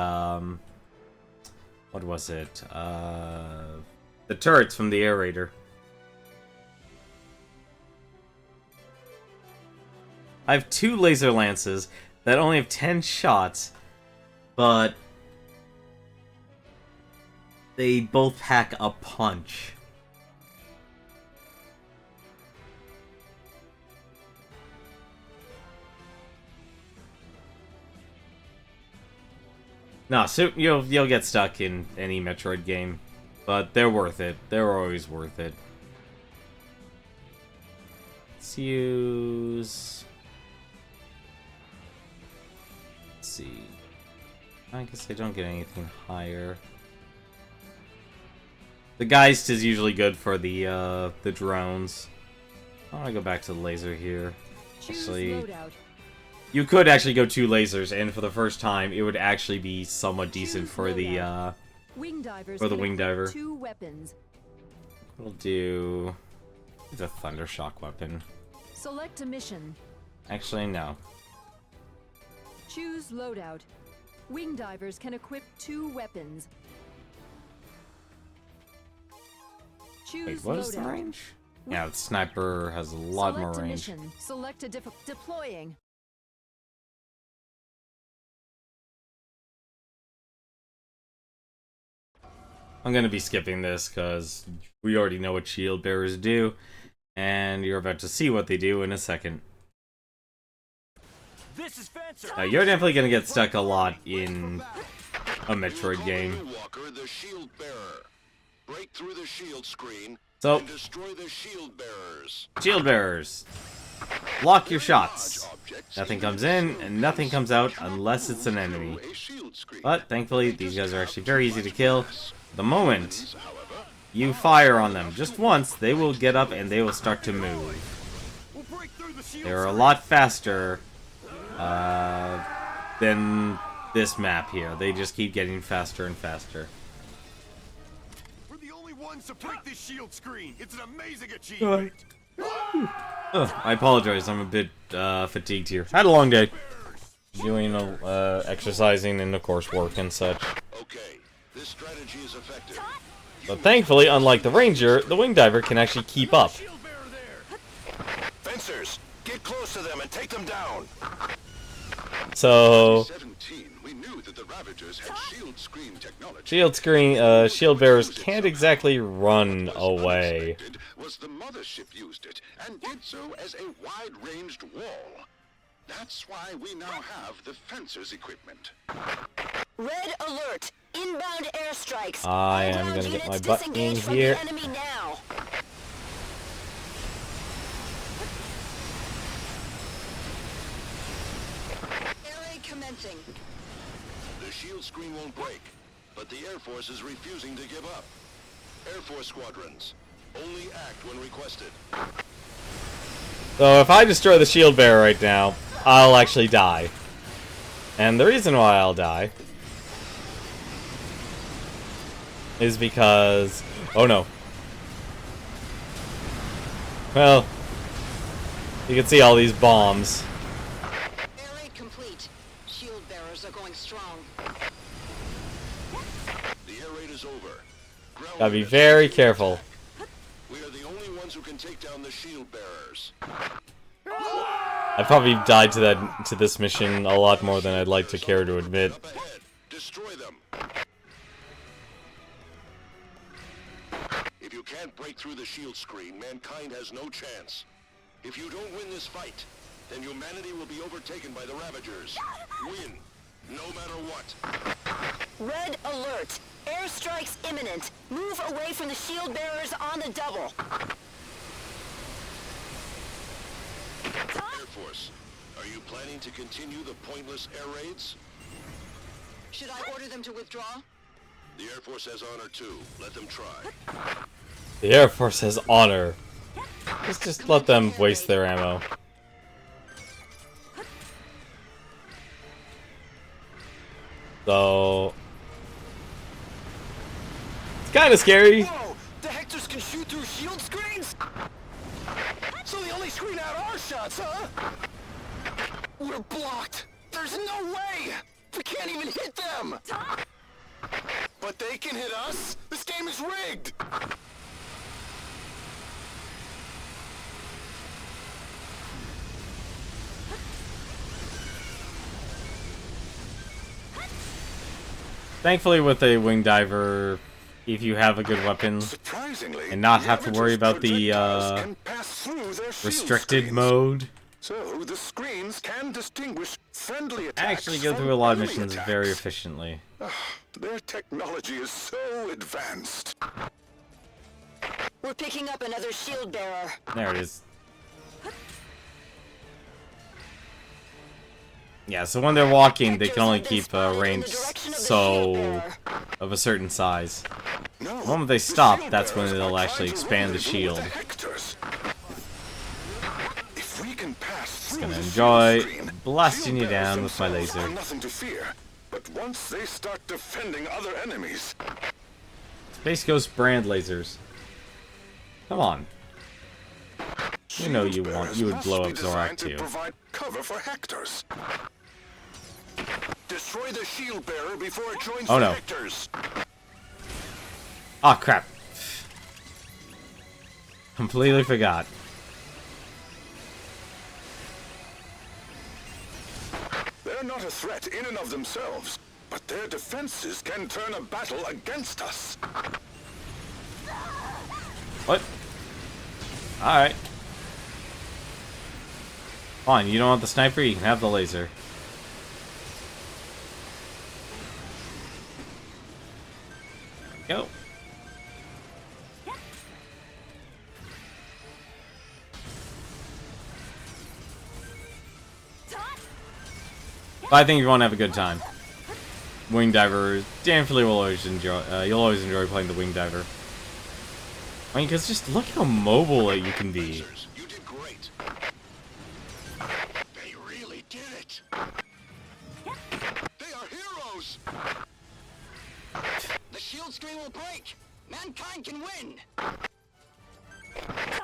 Speaker 1: what was it? The turrets from the Air Raider. I have 2 laser lances that only have 10 shots, but they both pack a punch. No, so you'll get stuck in any Metroid game, but they're worth it. They're always worth it. Let's use... see. I guess I don't get anything higher. The Geist is usually good for the drones. I want to go back to the laser here. Actually, you could actually go 2 lasers, and for the first time, it would actually be somewhat decent for the Wing Diver.
Speaker 2: 2 weapons.
Speaker 1: We'll do the Thunder Shock weapon.
Speaker 2: Select a mission.
Speaker 1: Actually, no.
Speaker 2: Choose loadout. Wing divers can equip 2 weapons. Choose
Speaker 1: Wait, what is the
Speaker 2: loadout.
Speaker 1: range? Yeah, the sniper has a lot
Speaker 2: Select
Speaker 1: more
Speaker 2: a
Speaker 1: range.
Speaker 2: mission. Select a deploying.
Speaker 1: I'm gonna be skipping this because we already know what shield bearers do, and you're about to see what they do in a second.
Speaker 5: This is Fencer.
Speaker 1: You're definitely gonna get stuck a lot in a Metroid game.
Speaker 4: Walker, the shield bearer. Break through the shield screen
Speaker 1: So,
Speaker 4: and destroy the shield bearers.
Speaker 1: shield bearers, block your shots. Nothing comes in and nothing comes out unless it's an enemy. But thankfully, these guys are actually very easy to kill. The moment you fire on them just once, they will get up and they will start to move.
Speaker 5: We'll break through the shield.
Speaker 1: They're a lot faster than this map here. They just keep getting faster and faster.
Speaker 5: We're the only ones to break this shield screen. It's an amazing achievement.
Speaker 1: I apologize, I'm a bit fatigued here. Had a long day. Doing exercising and of course work and such.
Speaker 4: Okay, this strategy is effective.
Speaker 1: But thankfully, unlike the Ranger, the Wing Diver can actually keep up.
Speaker 5: Shield bearer there.
Speaker 4: Fencers, get close to them and take them down.
Speaker 1: So,
Speaker 4: 17, we knew that the Ravagers had shield screen technology.
Speaker 1: shield bearers can't exactly run away.
Speaker 4: Unexpected was the mothership used it and did so as a wide-ranged wall. That's why we now have the Fencers equipment.
Speaker 3: Red alert! Inbound airstrikes.
Speaker 1: I am
Speaker 3: All
Speaker 1: gonna
Speaker 3: ground
Speaker 1: get my
Speaker 3: units
Speaker 1: butt in
Speaker 3: disengage from
Speaker 1: here.
Speaker 3: the enemy now. Air raid commencing.
Speaker 4: The shield screen won't break, but the Air Force is refusing to give up. Air Force squadrons, only act when requested.
Speaker 1: So if I destroy the shield bearer right now, I'll actually die. And the reason why I'll die is because... oh no. Well, you can see all these bombs.
Speaker 3: Air raid complete. Shield bearers are going strong.
Speaker 4: The air raid is over. Ground
Speaker 1: Gotta be
Speaker 4: units
Speaker 1: very
Speaker 4: to
Speaker 1: careful.
Speaker 4: attack. We are the only ones who can take down the shield bearers.
Speaker 1: I probably died to this mission a lot more than I'd like to care to admit.
Speaker 4: Up ahead, destroy them. If you can't break through the shield screen, mankind has no chance. If you don't win this fight, then humanity will be overtaken by the Ravagers. Win, no matter what.
Speaker 3: Red alert! Airstrikes imminent. Move away from the shield bearers on the double.
Speaker 4: Air Force, are you planning to continue the pointless air raids?
Speaker 3: Should I order them to withdraw?
Speaker 4: The Air Force has honor too. Let them try.
Speaker 1: The Air Force has honor. Just let them waste their ammo. So... it's kinda scary.
Speaker 5: Whoa! The Hectors can shoot through shield screens? So they only screen out our shots, huh? We're blocked. There's no way! We can't even hit them! But they can hit us? This game is rigged!
Speaker 1: Thankfully with a Wing Diver, if you have a good weapon,
Speaker 4: Surprisingly,
Speaker 1: and not have to worry about the restricted mode,
Speaker 4: So the screens can distinguish friendly attacks
Speaker 1: actually go
Speaker 4: from
Speaker 1: through a lot of
Speaker 4: enemy
Speaker 1: missions
Speaker 4: attacks.
Speaker 1: very efficiently.
Speaker 4: Their technology is so advanced.
Speaker 3: We're picking up another shield bearer.
Speaker 1: There it is. Yeah, so when they're walking, they can only keep a range so of a certain size.
Speaker 4: No,
Speaker 1: The moment they stop, that's when they'll actually expand the shield.
Speaker 4: If we can pass through
Speaker 1: Gonna
Speaker 4: the
Speaker 1: enjoy
Speaker 4: shield screen,
Speaker 1: blasting you
Speaker 4: shield bearers
Speaker 1: down with my
Speaker 4: themselves
Speaker 1: laser.
Speaker 4: have nothing to fear. But once they start defending other enemies,
Speaker 1: Space Ghost brand lasers. Come on. You know you
Speaker 4: shield
Speaker 1: want you would
Speaker 4: bearers
Speaker 1: blow up
Speaker 4: must be designed
Speaker 1: Zorak
Speaker 4: to
Speaker 1: too.
Speaker 4: provide cover for Hectors. Destroy the shield bearer before it joins
Speaker 1: Oh,
Speaker 4: the
Speaker 1: no.
Speaker 4: Hectors.
Speaker 1: Ah, crap. Completely forgot.
Speaker 5: They're not a threat in and of themselves, but their defenses can turn a battle against us.
Speaker 1: What? Alright. Fine, you don't want the sniper, you can have the laser. Go. But I think you want to have a good time. Wing diver, definitely will always enjoy. You'll always enjoy playing the wing diver. I mean, because just look how mobile you can be.
Speaker 4: You did great. They really did it. They are heroes.
Speaker 3: The shield screen will break. Mankind can win.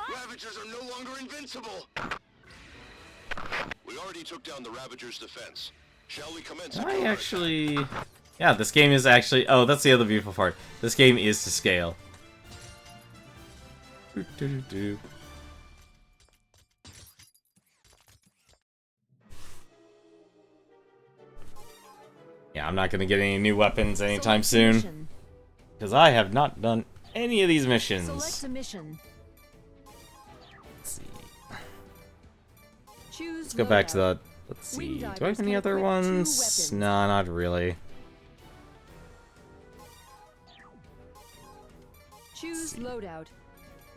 Speaker 4: Ravagers are no longer invincible. We already took down the Ravagers' defense. Shall we commence?
Speaker 1: I actually... Yeah, this game is actually... Oh, that's the other beautiful part. This game is to scale. Yeah, I'm not going to get any new weapons anytime soon. Because I have not done any of these missions.
Speaker 2: Select a mission.
Speaker 1: Let's see.
Speaker 2: Choose
Speaker 1: Let's go back to
Speaker 2: loadout.
Speaker 1: the... Let's
Speaker 2: Wing
Speaker 1: see. Do I
Speaker 2: divers
Speaker 1: have any
Speaker 2: can
Speaker 1: other
Speaker 2: equip 2
Speaker 1: ones?
Speaker 2: weapons.
Speaker 1: Nah, not really.
Speaker 2: Choose loadout.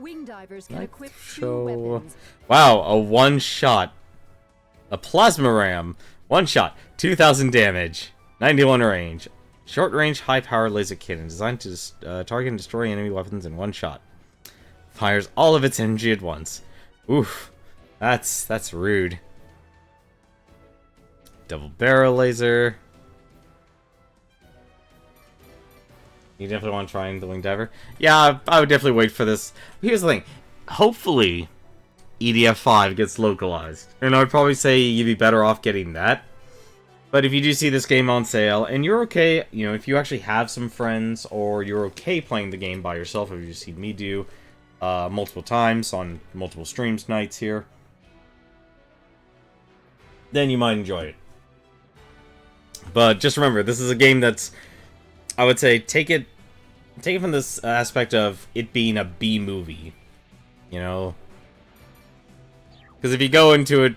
Speaker 2: Wing divers can
Speaker 1: Knife
Speaker 2: equip 2
Speaker 1: show.
Speaker 2: weapons.
Speaker 1: Wow, a one-shot. A plasma ram. One shot. 2,000 damage. 91 range. Short-range, high-power laser cannon designed to target and destroy enemy weapons in one shot. Fires all of its energy at once. Oof. That's rude. Double barrel laser. You definitely want to try the wing diver? Yeah, I would definitely wait for this. Here's the thing. Hopefully, EDF 5 gets localized. And I would probably say you'd be better off getting that. But if you do see this game on sale, and you're okay, you know, if you actually have some friends, or you're okay playing the game by yourself, as you've seen me do multiple times on multiple streams nights here, then you might enjoy it. But just remember, this is a game that's, I would say, take it from this aspect of it being a B movie, you know? Because if you go into it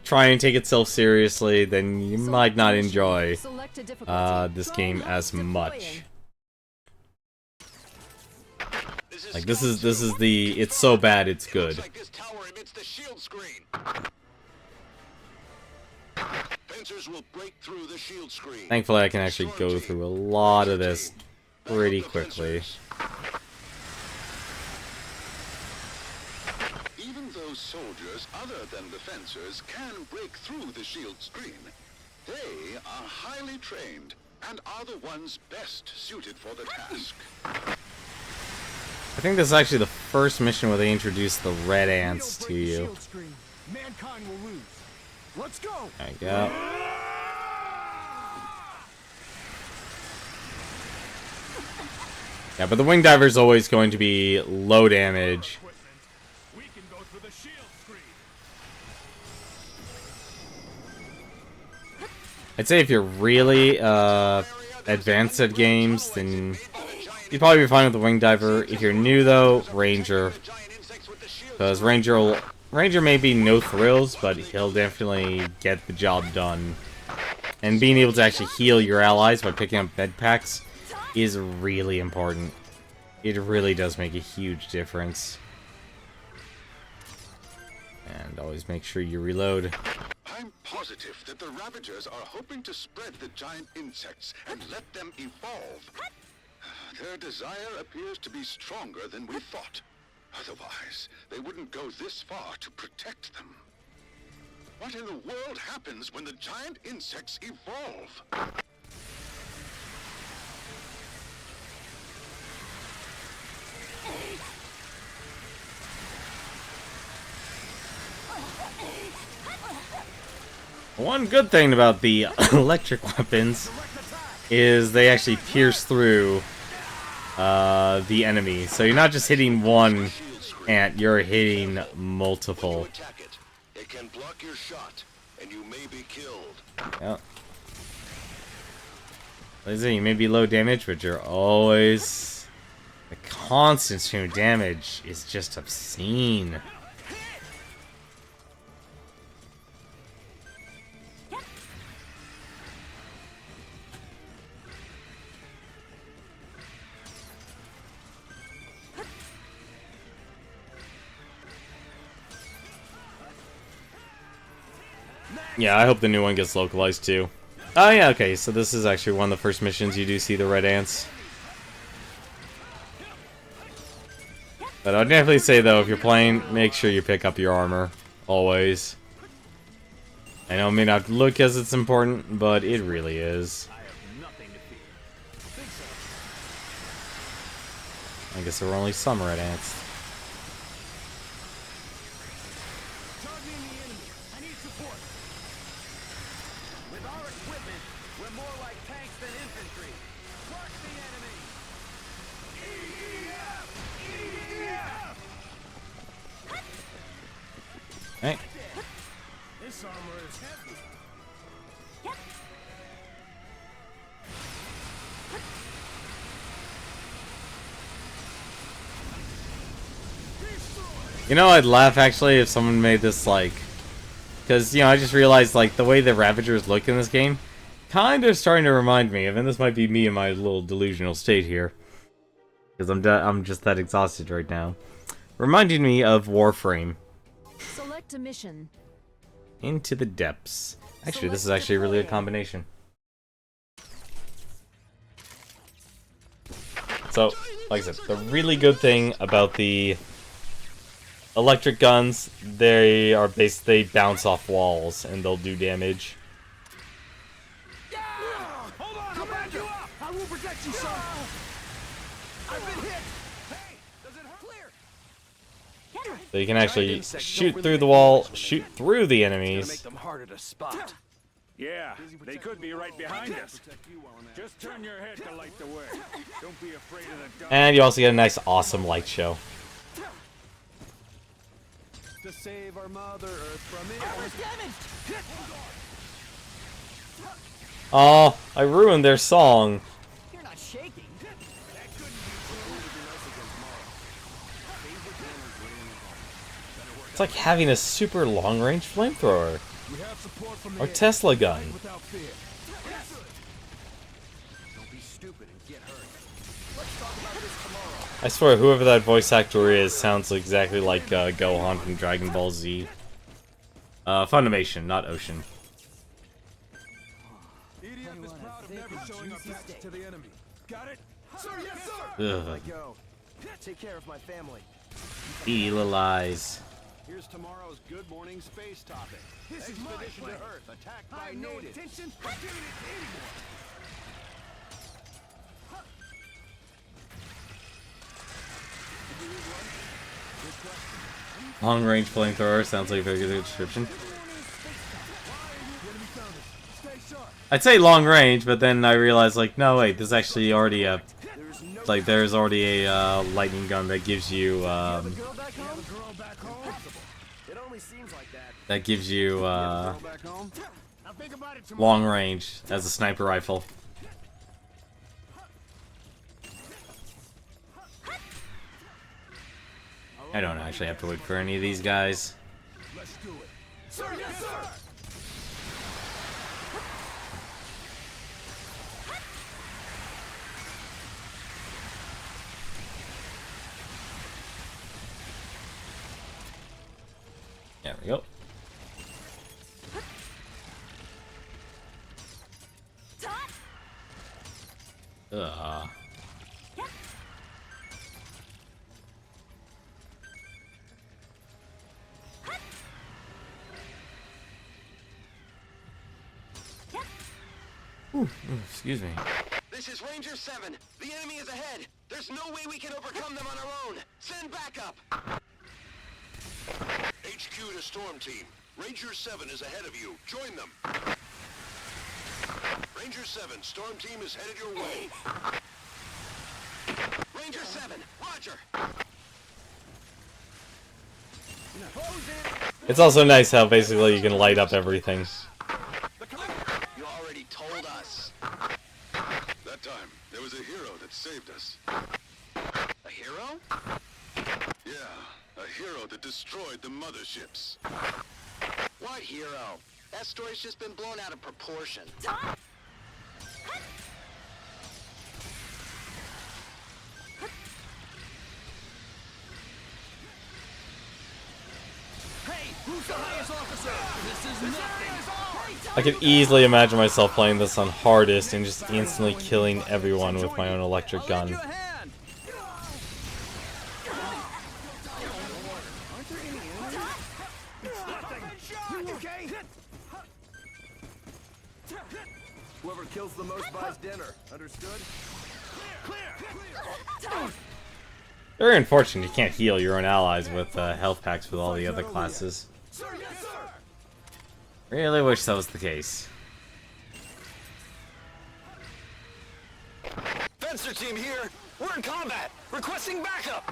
Speaker 1: trying to take itself seriously, then you might not enjoy
Speaker 2: Select a difficulty.
Speaker 1: this
Speaker 2: Try
Speaker 1: game
Speaker 2: hard
Speaker 1: as
Speaker 2: deploying.
Speaker 1: much. Like this is the it's so bad it's good.
Speaker 4: Looks like this tower emits the shield screen. Fencers will break through the shield screen.
Speaker 1: Thankfully, I can actually go through a lot of this pretty quickly.
Speaker 5: Even though soldiers other than the fencers can break through the shield screen, they are highly trained and are the ones best suited for the task.
Speaker 1: I think this is actually the first mission where they introduce the red ants to you.
Speaker 5: Mankind will lose. Let's go.
Speaker 1: There you go. Yeah, but the wing diver is always going to be low damage.
Speaker 5: We can go through the shield screen.
Speaker 1: I'd say if you're really advanced at games, then you'd probably be fine with the wing diver. If you're new though, Ranger, because Ranger may be no thrills, but he'll definitely get the job done. And being able to actually heal your allies by picking up med packs is really important. It really does make a huge difference. And always make sure you reload.
Speaker 5: I'm positive that the Ravagers are hoping to spread the giant insects and let them evolve. Their desire appears to be stronger than we thought. Otherwise, they wouldn't go this far to protect them. What in the world happens when the giant insects evolve?
Speaker 1: One good thing about the electric weapons is they actually pierce through the enemy. So you're not just hitting one And you're hitting
Speaker 4: When you
Speaker 1: multiple.
Speaker 4: attack it, it can block your shot, and you may be killed.
Speaker 1: Yep. Listen, you may be low damage, but you're always... The constant stream of damage is just obscene. Yeah, I hope the new one gets localized too. Oh yeah, okay, so this is actually one of the first missions you do see the red ants. But I'd definitely say though, if you're playing, make sure you pick up your armor. Always. I know it may not look as it's important, but it really is. I guess there were only some red ants.
Speaker 5: Targeting the enemy. I need support. With our equipment, we're more like tanks than infantry. Crush the enemy. EDF!
Speaker 1: Hey.
Speaker 5: This armor is heavy.
Speaker 1: You know, I'd laugh actually if someone made this like, because you know, I just realized like the way the Ravagers look in this game, kind of starting to remind me of, and this might be me in my little delusional state here, because I'm just that exhausted right now, reminding me of Warframe.
Speaker 2: Select a mission.
Speaker 1: Into the Depths. Actually, this is actually really a combination. So, like I said, the really good thing about the electric guns, they bounce off walls and they'll do damage.
Speaker 5: Hold on, I'll back you up. I will protect you, son. I've been hit. Hey, does it hurt? Clear.
Speaker 1: So you can actually shoot through the wall, shoot through the enemies,
Speaker 5: Make them harder to spot.
Speaker 6: Yeah, they could be right behind us. Just turn your head to light the way. Don't be afraid of the dark.
Speaker 1: and you also get a nice, awesome light show.
Speaker 5: To save our Mother Earth from it. Armor's damaged.
Speaker 1: Oh, I ruined their song.
Speaker 5: You're not shaking.
Speaker 1: It's like having a super long-range flamethrower.
Speaker 5: We have support from
Speaker 1: Or Tesla gun.
Speaker 5: without fear. Don't be stupid and get hurt. Let's talk about this tomorrow.
Speaker 1: I swear, whoever that voice actor is sounds exactly like Gohan from Dragon Ball Z. Funimation, not Ocean.
Speaker 5: EDF is proud of never showing our backs to the enemy. Got it? Sir, yes, sir!
Speaker 1: Ugh,
Speaker 5: Go. Take care of my family.
Speaker 1: beady little eyes.
Speaker 5: Here's tomorrow's Good Morning Space topic. This Expedition to Earth attacked by natives. No intention of giving it to anyone.
Speaker 1: Long-range flamethrower sounds like a very good description. I'd say long range, but then I realized, like, no, wait, there's actually already a, like, there's already a lightning gun that gives you, that gives you, long range as a sniper rifle. I don't actually have to wait for any of these guys.
Speaker 5: Let's do it. Sir, yes, sir!
Speaker 1: There we go. Ugh. Excuse me.
Speaker 4: This is Ranger 7. The enemy is ahead. There's no way we can overcome them on our own. Send backup. HQ to Storm Team. Ranger 7 is ahead of you. Join them. Ranger 7, Storm Team is headed your way. Ranger 7, roger.
Speaker 1: It's also nice how basically you can light up everything.
Speaker 5: You already told us.
Speaker 4: That time, there was a hero that saved us.
Speaker 5: A hero?
Speaker 4: Yeah, a hero that destroyed the motherships.
Speaker 5: What hero? That story's just been blown out of proportion. Hey, who's the highest officer? This is nothing.
Speaker 1: I could easily imagine myself playing this on hardest and just instantly killing everyone with my own electric gun.
Speaker 5: Whoever kills the most buys dinner. Understood?
Speaker 1: Very unfortunate you can't heal your own allies with health packs with all the other classes. Really wish that was the case.
Speaker 5: Fencer team here. We're in combat. Requesting backup.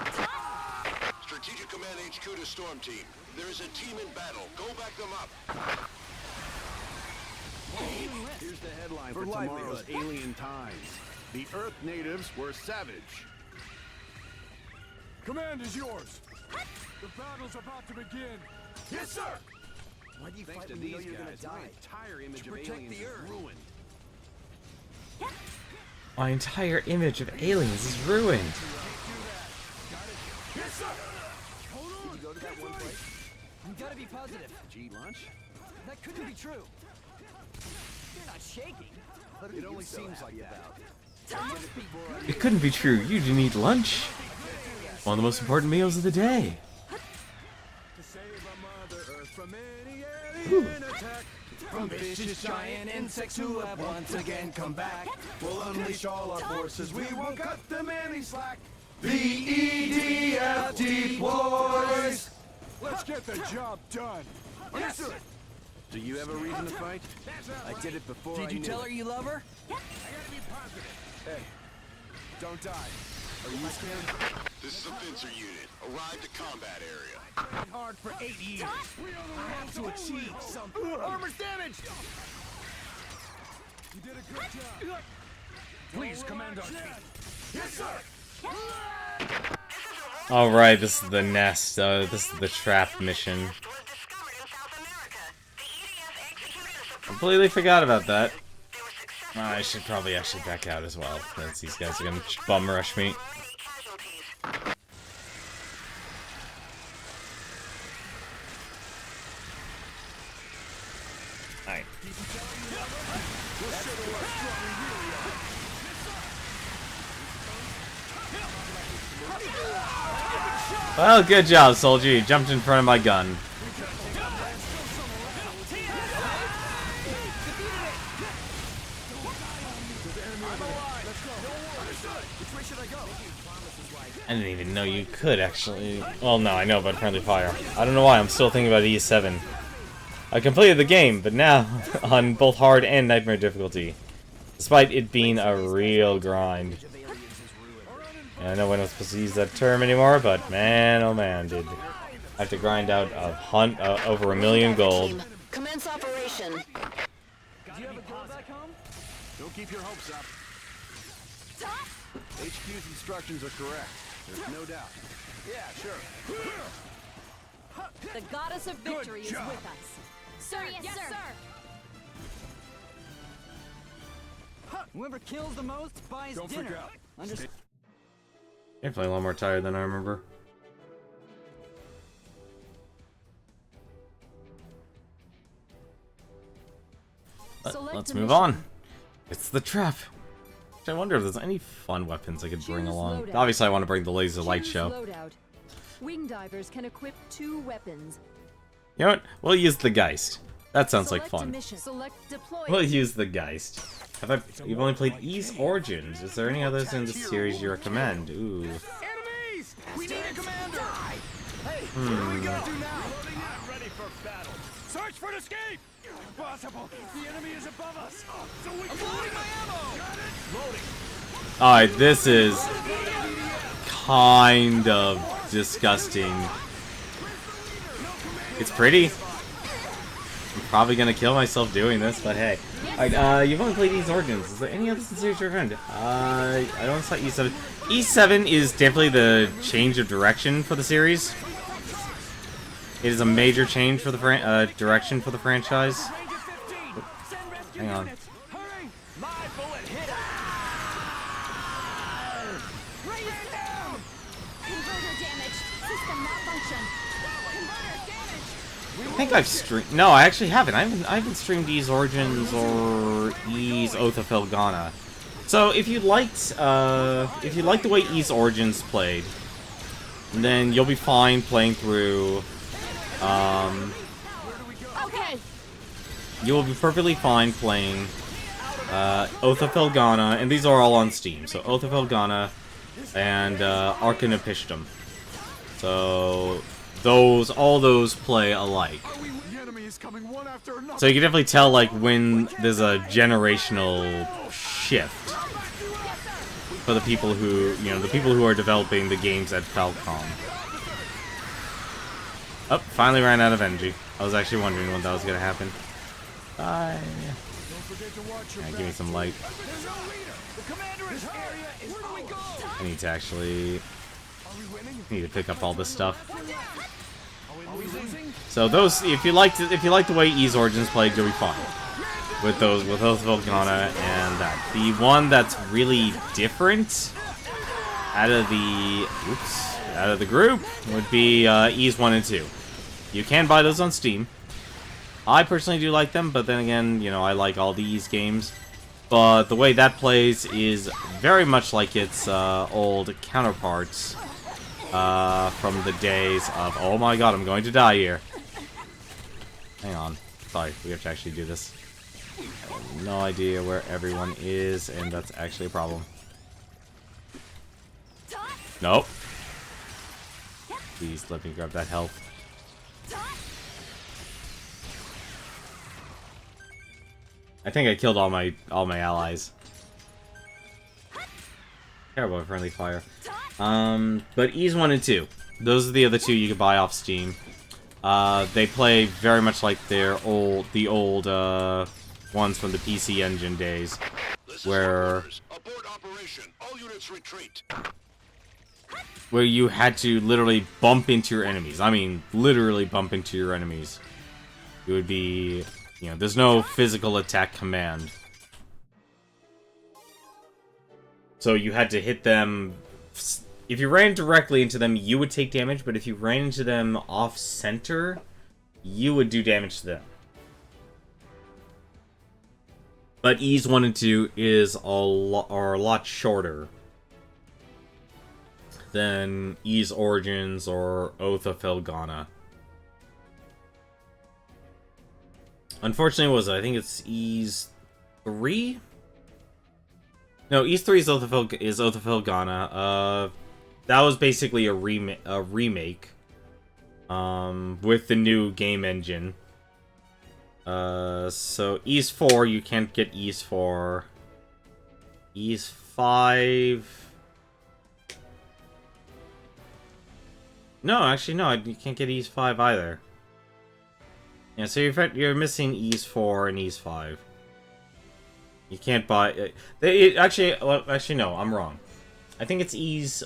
Speaker 4: Strategic Command HQ to Storm Team. There is a team in battle. Go back them up.
Speaker 6: Here's the headline for tomorrow's Alien Times. The Earth natives were savage.
Speaker 5: Command is yours. The battle's about to begin. Yes, sir. Why do you
Speaker 6: Thanks
Speaker 5: fight
Speaker 6: to
Speaker 5: when you know
Speaker 6: these
Speaker 5: you're gonna
Speaker 6: guys,
Speaker 5: die?
Speaker 6: my entire image
Speaker 5: To
Speaker 6: of
Speaker 5: protect
Speaker 6: aliens
Speaker 5: the
Speaker 6: is
Speaker 5: Earth.
Speaker 6: ruined.
Speaker 1: My entire image of aliens is ruined.
Speaker 5: Yes, sir. Hold on. Did you go to that one place?
Speaker 7: You gotta be positive.
Speaker 6: G lunch?
Speaker 7: That couldn't be true. You're not shaking.
Speaker 6: It only seems like that.
Speaker 1: It couldn't be true. You didn't eat lunch. One of the most important meals of the day.
Speaker 5: To save our Mother Earth from any alien attack. From vicious giant insects who have once again come back. We'll unleash all our forces. We won't cut them any slack. The EDF deploys. Let's get the job done. Understood.
Speaker 6: Do you have a reason to fight?
Speaker 5: I did it before.
Speaker 7: Did you tell her you love her?
Speaker 5: Hey, don't die. Are you scared?
Speaker 4: This is a Fencer unit. Arrive to combat area.
Speaker 5: Trained hard for 8 years. I have to achieve something. Armor's damaged. You did a good job. Please command our team. Yes, sir.
Speaker 1: Alright, this is the nest. This is the trap mission.
Speaker 3: Was discovered in South America. The EDF executed a surprise.
Speaker 1: Completely forgot about that.
Speaker 3: They were successful.
Speaker 1: I should probably actually back out as well, since these guys are gonna bum rush me.
Speaker 3: Many casualties.
Speaker 1: Alright. Well, good job, soldier. You jumped in front of my gun. I didn't even know you could actually. Well, no, I know about friendly fire. I don't know why. I'm still thinking about E7. I completed the game, but now on both hard and nightmare difficulty, despite it being a real grind. And I know we're not supposed to use that term anymore, but man, oh man, did I have to grind out over 1 million gold.
Speaker 3: Commence operation.
Speaker 7: Do you have a girl back home?
Speaker 6: Don't keep your hopes up. HQ's instructions are correct. There's no doubt.
Speaker 5: Yeah, sure.
Speaker 2: The goddess of victory is with us.
Speaker 8: Sir, yes, sir.
Speaker 7: Whoever kills the most buys
Speaker 5: Don't
Speaker 7: dinner.
Speaker 5: freak out.
Speaker 7: Understood.
Speaker 1: Definitely a lot more tired than I remember. Let's move on. It's the trap. I wonder if there's any fun weapons I could bring
Speaker 2: Choose
Speaker 1: along.
Speaker 2: loadout.
Speaker 1: Obviously, I want to bring the laser light
Speaker 2: Choose
Speaker 1: show.
Speaker 2: loadout. Wing divers can equip 2 weapons.
Speaker 1: You know what? We'll use the Geist. That sounds like
Speaker 2: Select a
Speaker 1: fun.
Speaker 2: mission. Select deploy.
Speaker 1: We'll use the Geist. You've only played E's Origins. Is there any others in the series you recommend? Ooh.
Speaker 5: Enemies! We need a commander! Hey, what are we gonna do now?
Speaker 6: I'm ready for battle.
Speaker 5: Search for an escape! Impossible! The enemy is above us! So we I'm loading my ammo! Got it? Loading!
Speaker 1: Alright, this is kind of disgusting. It's pretty. I'm probably gonna kill myself doing this, but hey. Alright, you've only played Ys Origins. Is there any other series you recommend? I don't saw E7. E7 is definitely the change of direction for the series. It is a major change for the direction for the franchise. Hang on.
Speaker 5: Hurry! My bullet hit him! Raise down!
Speaker 2: Converter damaged. System malfunction.
Speaker 5: Converter damaged!
Speaker 1: I think I've streamed. No, I actually haven't. I haven't streamed Ys Origins or Ys Oath of Felghana. So if you liked the way Ys Origins played, then you'll be fine playing through.
Speaker 2: Okay.
Speaker 1: You will be perfectly fine playing Oath of Felghana, and these are all on Steam. So Oath of Felghana and Archon of Pishtum. So all those play alike.
Speaker 5: The enemy is coming one after another.
Speaker 1: So you can definitely tell like when there's a generational shift for the people who are developing the games at Falcom. Oh, finally ran out of energy. I was actually wondering when that was gonna happen. Bye. Yeah, give me some light.
Speaker 5: There's no leader. The commander is area is where do we go?
Speaker 1: I need to actually pick up all this stuff.
Speaker 5: Are we losing?
Speaker 1: So those, if you like the way Ys Origins played, you'll be fine with those Volcana and that. The one that's really different out of the group would be Ys 1 and 2. You can buy those on Steam. I personally do like them, but then again, you know, I like all these games. But the way that plays is very much like its old counterparts from the days of... Oh my god, I'm going to die here. Hang on. Sorry, we have to actually do this. I have no idea where everyone is, and that's actually a problem. Nope. Please let me grab that health. I think I killed all my allies. Terrible friendly fire. But Ys 1 and 2. Those are the other two you can buy off Steam. They play very much like the old ones from the PC Engine days, where you had to literally bump into your enemies. I mean, literally bump into your enemies. It would be, you know, there's no physical attack command. So you had to hit them. If you ran directly into them, you would take damage, but if you ran into them off-center, you would do damage to them. But Ys 1 and 2 are a lot shorter than Ys Origins or Oath of Felghana. Unfortunately, what was it? I think it's Ys 3? No, Ys 3 is Oath of Felghana. That was basically a remake with the new game engine. So Ys 4, you can't get Ys 4. Ys 5... No, actually, no, you can't get Ys 5 either. Yeah, so you're missing Ys 4 and Ys 5. You can't buy... Actually, no, I'm wrong. I think it's Ys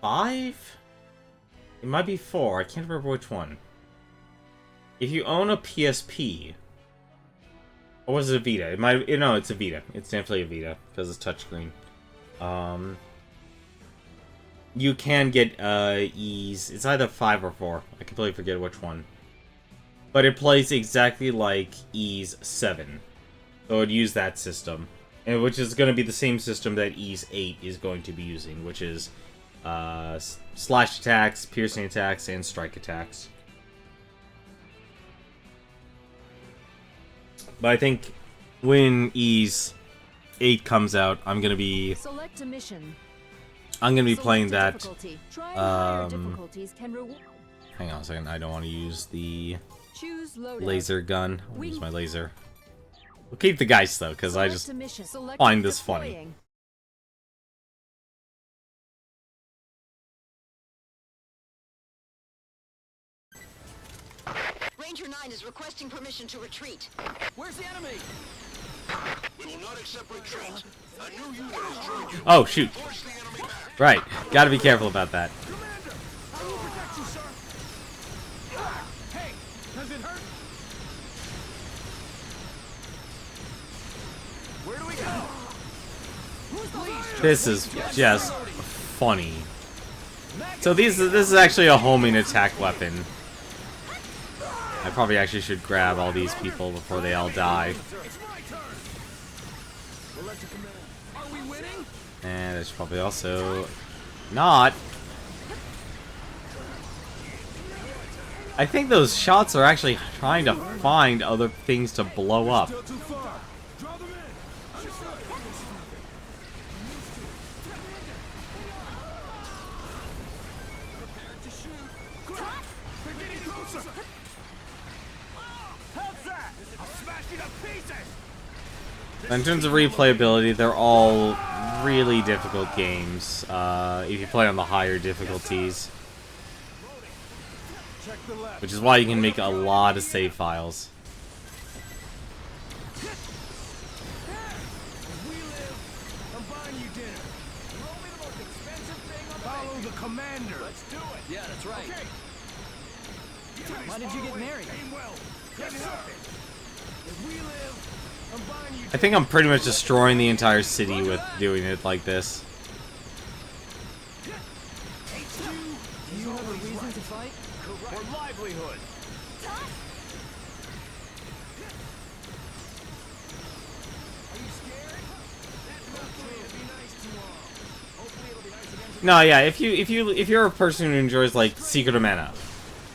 Speaker 1: 5? It might be 4, I can't remember which one. If you own a PSP... Or was it a Vita? No, it's a Vita. It's definitely a Vita, because it's touchscreen. You can get Ys... It's either 5 or 4. I completely forget which one. But it plays exactly like Ys 7. So it would use that system. And which is going to be the same system that Ys 8 is going to be using, which is slash attacks, piercing attacks, and strike attacks. But I think when Ys 8 comes out, I'm going to be...
Speaker 2: Select a mission.
Speaker 1: I'm going to be
Speaker 2: Select
Speaker 1: playing
Speaker 2: a
Speaker 1: that...
Speaker 2: difficulty. Try higher difficulties can reward.
Speaker 1: Hang on a second, I don't want to use the
Speaker 2: Choose loadout.
Speaker 1: laser gun. I'll use my laser. We'll keep the Geist, though, because I
Speaker 2: Select
Speaker 1: just
Speaker 2: a mission. Select
Speaker 1: find this funny.
Speaker 2: deploying.
Speaker 3: Ranger 9 is requesting permission to retreat.
Speaker 7: Where's the enemy?
Speaker 4: We will not accept retreat. A new unit has joined you.
Speaker 1: Oh, shoot.
Speaker 4: Force the enemy back.
Speaker 1: Right. Gotta be careful about that.
Speaker 5: Commander, I will protect you, sir. Hey, does it hurt? Where do we go? Who's the leader?
Speaker 1: This is just funny. So this is actually a homing attack weapon. I probably actually should grab all these people before they all die.
Speaker 5: It's my turn. We'll let you command. Are we winning?
Speaker 1: And it's probably also not. I think those shots are actually trying to find other things to blow up.
Speaker 5: Still too far. Draw them in. Understood. Prepare to shoot. They're getting closer. How's that? I'll smash you to pieces.
Speaker 1: In terms of replayability, they're all really difficult games. If you play on the higher difficulties,
Speaker 5: Check the left.
Speaker 1: which is why you can make a lot of save files.
Speaker 5: If we live, I'm buying you dinner. Roll me the most expensive thing on the Follow the commander. Let's do it.
Speaker 7: Yeah, that's right.
Speaker 5: Okay.
Speaker 7: Why did you get married?
Speaker 5: Aim well. Yes, sir. If we live, I'm buying you
Speaker 1: I think I'm pretty much destroying the entire city with doing it like this.
Speaker 5: HQ.
Speaker 7: Do you have a reason to fight?
Speaker 5: Or livelihood. Are you scared? Be nice to hopefully it'll be nice again.
Speaker 1: No, yeah, if you're a person who enjoys like Secret of Mana,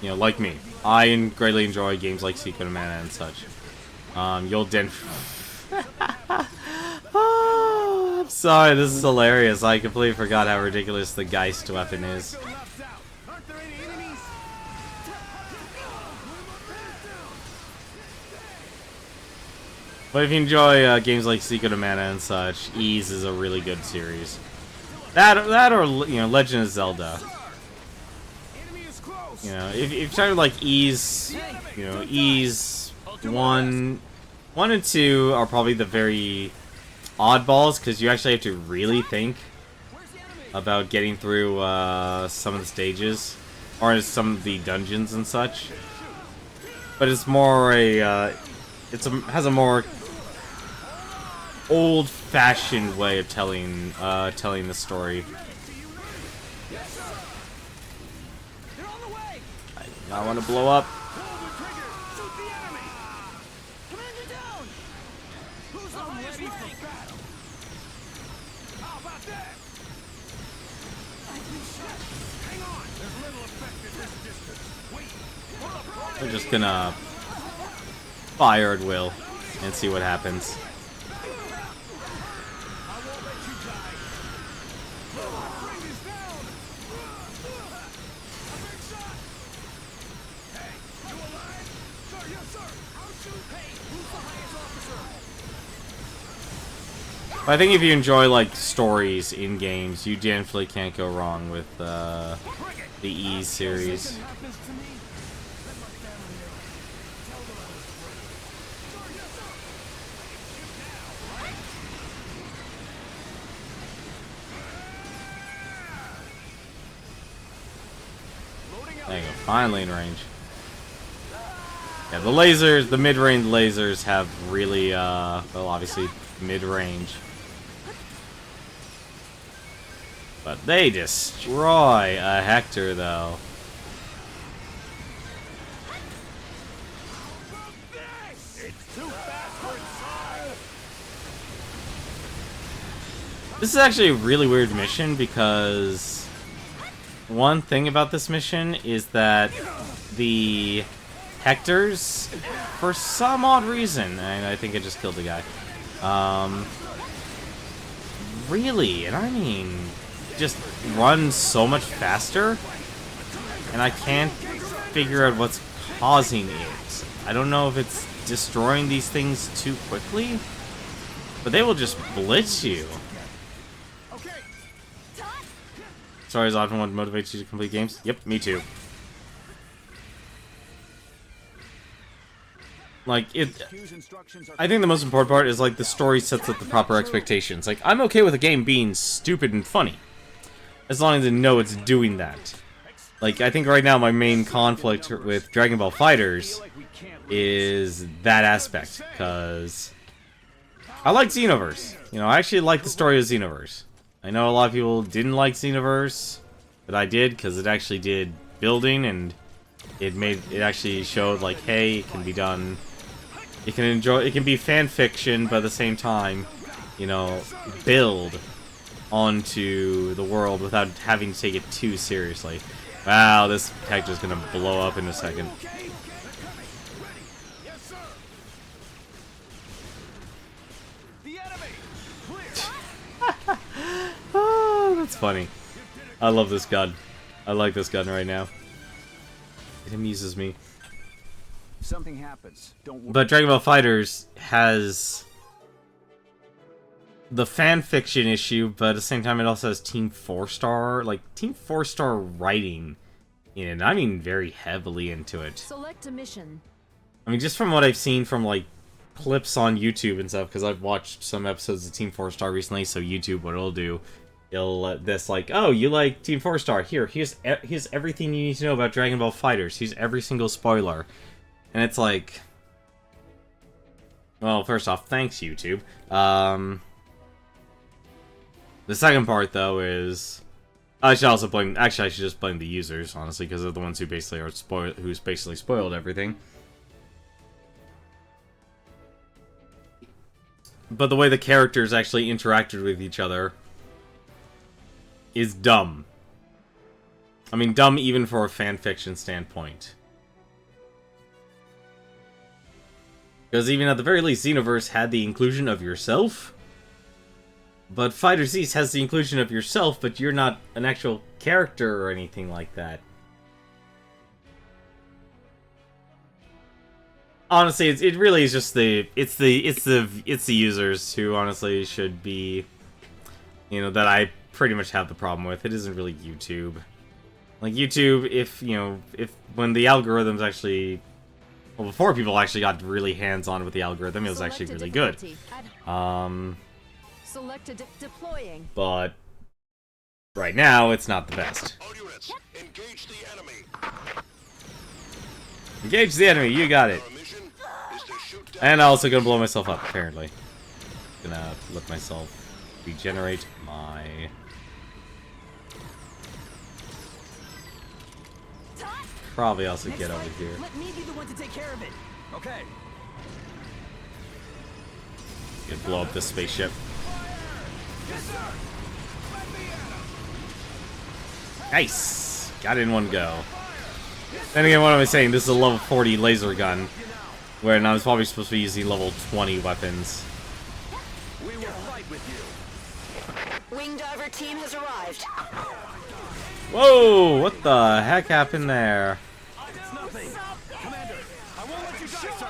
Speaker 1: you know, like me, I greatly enjoy games like Secret of Mana and such. You'll oh, I'm sorry, this is hilarious. I completely forgot how ridiculous the Geist weapon is.
Speaker 5: Feel left out. Aren't there any enemies?
Speaker 1: But if you enjoy games like Secret of Mana and such, Ease is a really good series. That or you know, Legend of Zelda.
Speaker 5: Enemy is close.
Speaker 1: You know, if you try to like Ease, you know, Ease 1 and 2 are probably the very oddballs because you actually have to really think about getting through some of the stages or some of the dungeons and such. But it's more a has a more old-fashioned way of telling the story.
Speaker 5: They're on the way.
Speaker 1: I want to blow up.
Speaker 5: Pull the trigger. Shoot the enemy. Commander down. Who's the highest rank? Battle. How about that? Hang on. There's little effect at this distance. Wait. Pull up.
Speaker 1: We're just gonna fire at will and see what happens.
Speaker 5: I won't let you die. Friend is down. A big shot. Hey, you alive? Sir, yes, sir. I'll shoot. Hey, who's the highest officer?
Speaker 1: I think if you enjoy like stories in games, you definitely can't go wrong with the Ease series.
Speaker 5: Something happens to me, let my family know. Tell them I was brave. Sir, yes, sir. Loading up.
Speaker 1: There you go, finally in range. Yeah, the lasers, the mid-range lasers have really, well, obviously mid-range. But they destroy a Hector, though.
Speaker 5: It's too fast for its size.
Speaker 1: This is actually a really weird mission because one thing about this mission is that the Hectors, for some odd reason, and I think I just killed the guy, really, and I mean, just run so much faster, and I can't figure out what's causing it. I don't know if it's destroying these things too quickly, but they will just blitz you.
Speaker 5: Okay.
Speaker 1: Sorry, is often what motivates you to complete games? Yep, me too. like, I think the most important part is, like, the story sets up the proper expectations. Like, I'm okay with a game being stupid and funny, as long as I know it's doing that. Like, I think right now my main conflict with Dragon Ball FighterZ is that aspect, because I like Xenoverse. You know, I actually like the story of Xenoverse. I know a lot of people didn't like Xenoverse, but I did, because it actually did building, and it actually showed, like, hey, it can be done. It can be fan fiction, but at the same time, you know, build onto the world without having to take it too seriously. Wow, this tech is gonna blow up in a second. Oh, that's funny. I love this gun. I like this gun right now. It amuses me.
Speaker 7: If something happens, don't worry.
Speaker 1: But Dragon Ball FighterZ has the fan fiction issue, but at the same time it also has Team 4-star, like, Team 4-star writing in it. I mean, very heavily into it.
Speaker 2: Select a mission.
Speaker 1: I mean, just from what I've seen from, like, clips on YouTube and stuff, because I've watched some episodes of Team 4-star recently, so YouTube, what it'll do, it'll let this, like, oh, you like Team 4-star, here's everything you need to know about Dragon Ball FighterZ, here's every single spoiler. And it's like, well, first off, thanks, YouTube. The second part, though, is I should also blame. Actually, I should just blame the users, honestly, because they're the ones who basically are who's basically spoiled everything. But the way the characters actually interacted with each other is dumb. I mean, dumb even for a fanfiction standpoint. Because even at the very least, Xenoverse had the inclusion of yourself. But FighterZ has the inclusion of yourself, but you're not an actual character or anything like that. Honestly, it really is just the users who honestly should be, you know, that I pretty much have the problem with. It isn't really YouTube. Like YouTube, if when the algorithms actually, well, before people actually got really hands-on with the algorithm, it was actually really good.
Speaker 2: Select a deploying.
Speaker 1: But right now, it's not the best.
Speaker 4: All units, engage the enemy.
Speaker 1: Engage the enemy, you got it.
Speaker 4: Our mission is to shoot down.
Speaker 1: And I'm also gonna blow myself up, apparently. Gonna let myself regenerate my... Probably also get over here.
Speaker 7: Let me be the one to take care of it. Okay.
Speaker 1: Gonna blow up this spaceship.
Speaker 5: Yes, sir. Let me at him.
Speaker 1: Nice! Got it in one go. Then again, what am I saying? This is a level 40 laser gun, when I was probably supposed to be using level 20 weapons.
Speaker 7: We will fight with you.
Speaker 3: Wing diver team has arrived.
Speaker 1: Whoa! What the heck happened there?
Speaker 7: It's nothing. Commander, I won't let you die, sir.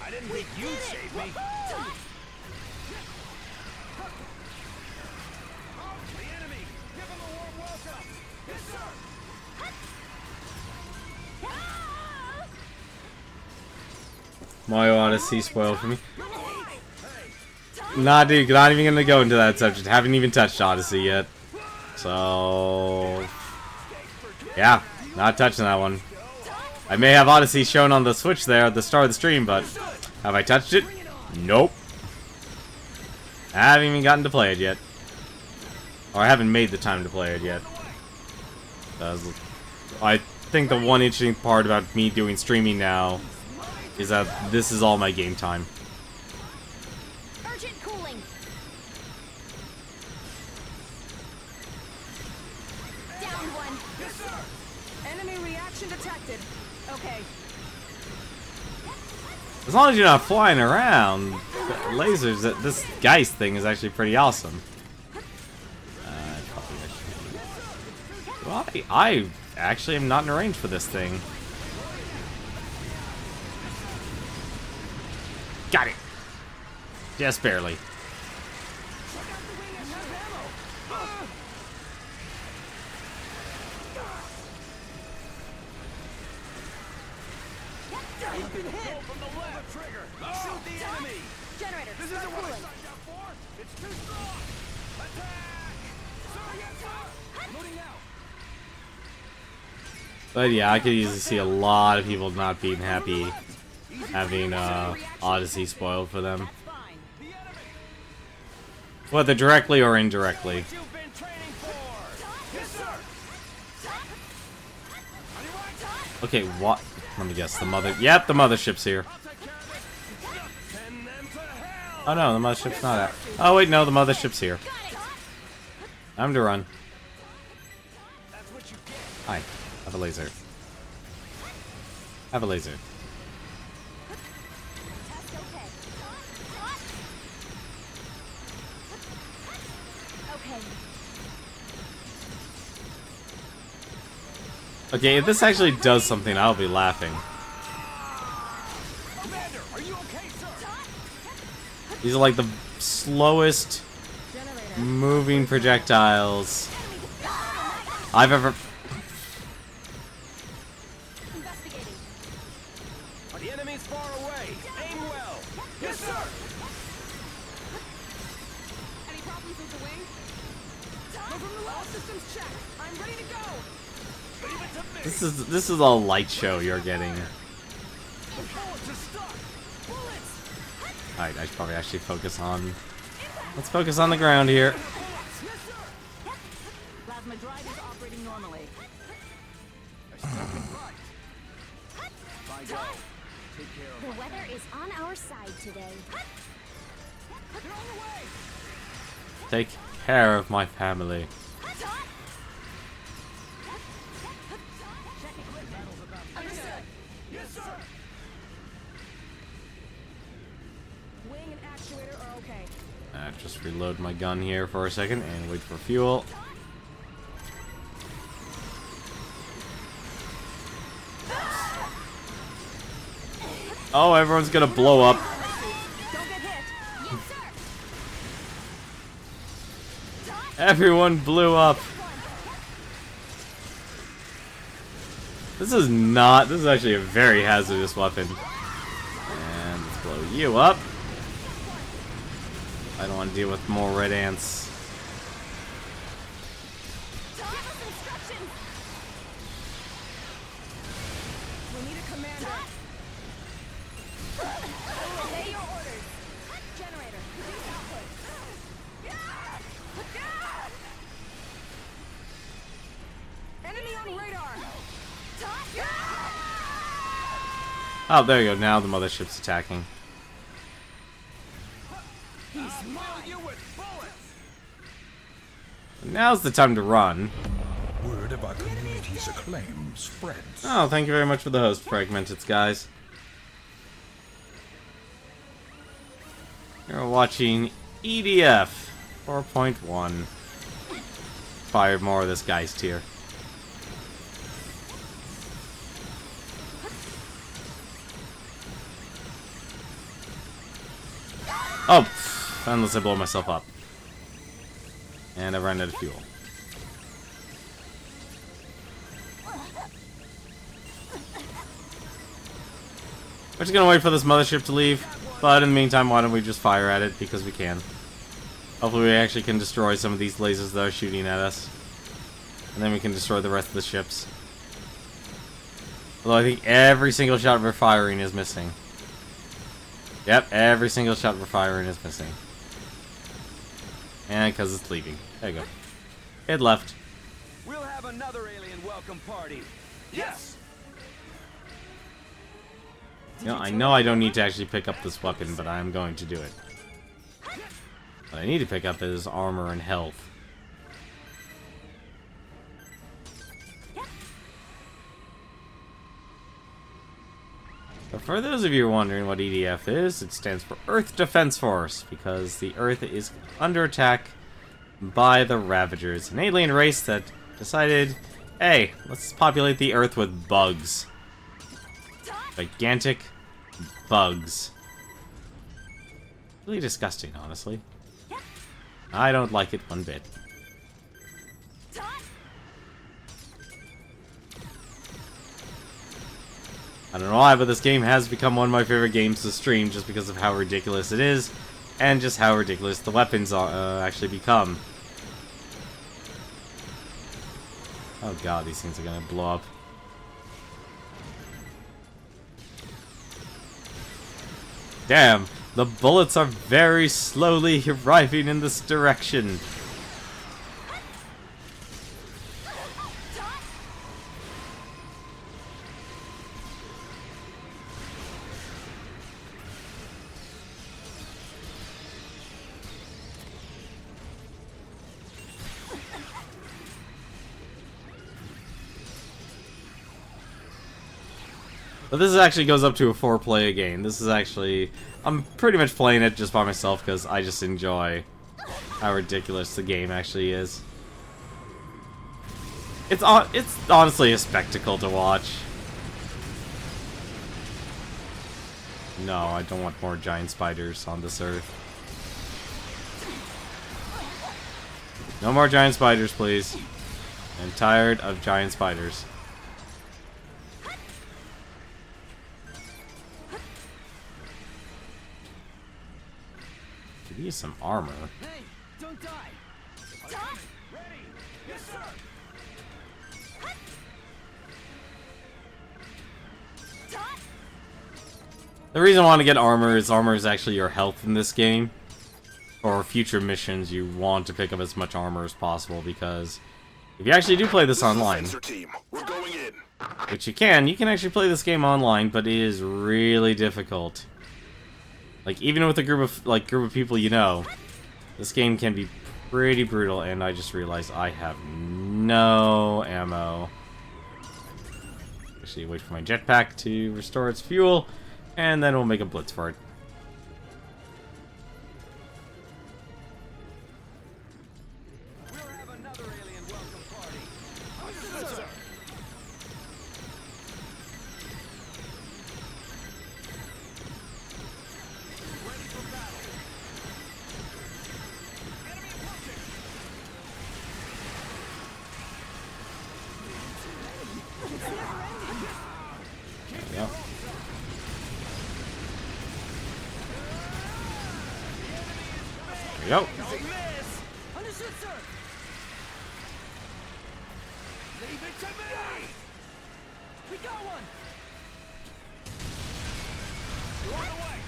Speaker 7: I didn't think you'd save me. The enemy, give him a warm welcome. Yes, sir.
Speaker 1: Mario Odyssey spoiled for me. Nah, dude, not even gonna go into that subject. Haven't even touched Odyssey yet. So... yeah, not touching that one. I may have Odyssey shown on the Switch there at the start of the stream, but have I touched it? Nope. I haven't even gotten to play it yet. Or I haven't made the time to play it yet. I think the one interesting part about me doing streaming now is that this is all my game time.
Speaker 3: Urgent cooling. Down one.
Speaker 7: Yes, sir.
Speaker 2: Enemy reaction detected. Okay.
Speaker 1: As long as you're not flying around, lasers, this Geist thing is actually pretty awesome. Well, I actually am not in range for this thing. Got it! Just barely.
Speaker 7: You can hit! From the left! Trigger! Shoot the enemy!
Speaker 2: Generator,
Speaker 7: This
Speaker 2: start
Speaker 7: isn't what I
Speaker 2: cooling.
Speaker 7: signed up for! It's too strong! Attack! Sir, yes, sir! Loading out!
Speaker 1: But yeah, I could easily see a lot of people not being happy having Odyssey spoiled for them.
Speaker 2: That's fine.
Speaker 7: The enemy!
Speaker 1: Whether directly or indirectly.
Speaker 7: What you've been training for! Yes, sir! On your right!
Speaker 1: Okay, what? Let me guess. The mother. Yep, the mothership's here.
Speaker 7: I'll take care of it! Send them to hell!
Speaker 1: Oh no, the mothership's not at. Oh wait, no, the mothership's here. Time to run.
Speaker 7: That's what you get!
Speaker 1: Hi. Have a laser. Have a laser.
Speaker 2: Test okay. Okay.
Speaker 1: Okay, if this actually does something, I'll be laughing.
Speaker 7: Commander, are you okay, sir?
Speaker 1: These are like the slowest
Speaker 2: Generator.
Speaker 1: moving projectiles I've ever.
Speaker 2: Investigating.
Speaker 7: The enemy's far away! Aim well! Yes, sir!
Speaker 2: Any problems with the wing? Go from the all systems check. I'm ready to go.
Speaker 7: Leave it to me!
Speaker 1: This is a light show you're getting.
Speaker 7: The bullets are stuck! Bullets!
Speaker 1: Alright, I should probably actually focus on. Let's focus on the ground here.
Speaker 7: Yes, sir!
Speaker 2: Plasma drive is operating normally.
Speaker 7: By go. Take care of
Speaker 8: The weather is on our side today.
Speaker 7: They're on the way!
Speaker 1: Take care of my family.
Speaker 2: Understood.
Speaker 7: Yes, sir!
Speaker 2: Wing and actuator are okay.
Speaker 1: Just reload my gun here for a second and wait for fuel. Oh, everyone's gonna blow up.
Speaker 2: Don't get hit.
Speaker 8: Yes, sir.
Speaker 1: Everyone blew up. This is actually a very hazardous weapon. And let's blow you up. I don't want to deal with more red ants.
Speaker 2: Give us instructions. We need a commander. Obey your orders. Generator, reduce output. Enemy on radar.
Speaker 1: Oh, there you go. Now the mothership's attacking.
Speaker 7: Fill you with bullets!
Speaker 1: Now's the time to run.
Speaker 9: Word of our community's acclaim spreads.
Speaker 1: Oh, thank you very much for the host, Fragmented guys. You're watching EDF 4.1. Fire more of this guy's tier. Oh, unless I blow myself up. And I ran out of fuel. We're just gonna wait for this mothership to leave, but in the meantime, why don't we just fire at it, because we can. Hopefully we actually can destroy some of these lasers that are shooting at us. And then we can destroy the rest of the ships. Although I think every single shot we're firing is missing. Yep, every single shot we're firing is missing. And because it's leaving. There you go. It left.
Speaker 7: We'll have another alien welcome party! Yes!
Speaker 1: You know I don't need to actually pick up this weapon, but I'm going to do it. What I need to pick up is armor and health. But for those of you wondering what EDF is, it stands for Earth Defense Force, because the Earth is under attack by the Ravagers, an alien race that decided, hey, let's populate the Earth with bugs. Gigantic bugs. Really disgusting, honestly. I don't like it one bit. I don't know why, but this game has become one of my favorite games to stream just because of how ridiculous it is, and just how ridiculous the weapons actually become. Oh god, these things are gonna blow up. Damn, the bullets are very slowly arriving in this direction. But this actually goes up to a 4-player game. This is actually... I'm pretty much playing it just by myself because I just enjoy how ridiculous the game actually is. It's honestly a spectacle to watch. No, I don't want more giant spiders on this earth. No more giant spiders, please. I'm tired of giant spiders. Could use some armor.
Speaker 5: Hey, don't die. Ready? Yes, sir.
Speaker 1: The reason I want to get armor is actually your health in this game. For future missions, you want to pick up as much armor as possible because if you actually do play this online,
Speaker 4: Team, we're going in.
Speaker 1: which you can actually play this game online, but it is really difficult. Like even with a group of people you know, this game can be pretty brutal. And I just realized I have no ammo. Actually, wait for my jetpack to restore its fuel, and then we'll make a blitz for it.
Speaker 5: We'll have another alien welcome party. Yes, sir. Ready for battle. Enemy approaching.
Speaker 1: Yep. There we go.
Speaker 5: Don't miss. Understood, sir. Leave it to me. We got one. Right away.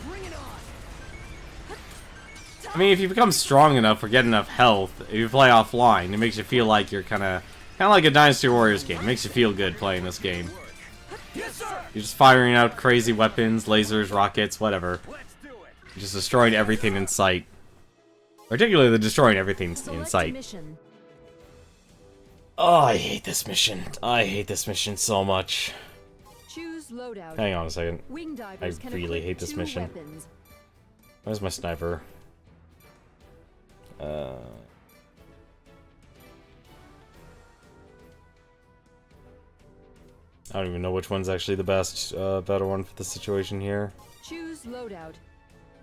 Speaker 5: Bring it on.
Speaker 1: I mean, if you become strong enough or get enough health, if you play offline, it makes you feel like you're kind of like a Dynasty Warriors game. It makes you feel good playing this game.
Speaker 5: Yes, sir.
Speaker 1: You're just firing out crazy weapons, lasers, rockets, whatever.
Speaker 5: Let's do it.
Speaker 1: You're just destroying everything in sight. Particularly the destroying everything in
Speaker 8: Select a
Speaker 1: sight.
Speaker 8: mission.
Speaker 1: Oh, I hate this mission. I hate this mission so much.
Speaker 8: Choose loadout.
Speaker 1: Hang on a second.
Speaker 8: Wing divers
Speaker 1: I
Speaker 8: can
Speaker 1: really
Speaker 8: equip
Speaker 1: hate this
Speaker 8: 2
Speaker 1: mission.
Speaker 8: weapons.
Speaker 1: Where's my sniper? I don't even know which one's actually the best, better one for the situation here.
Speaker 8: Choose loadout.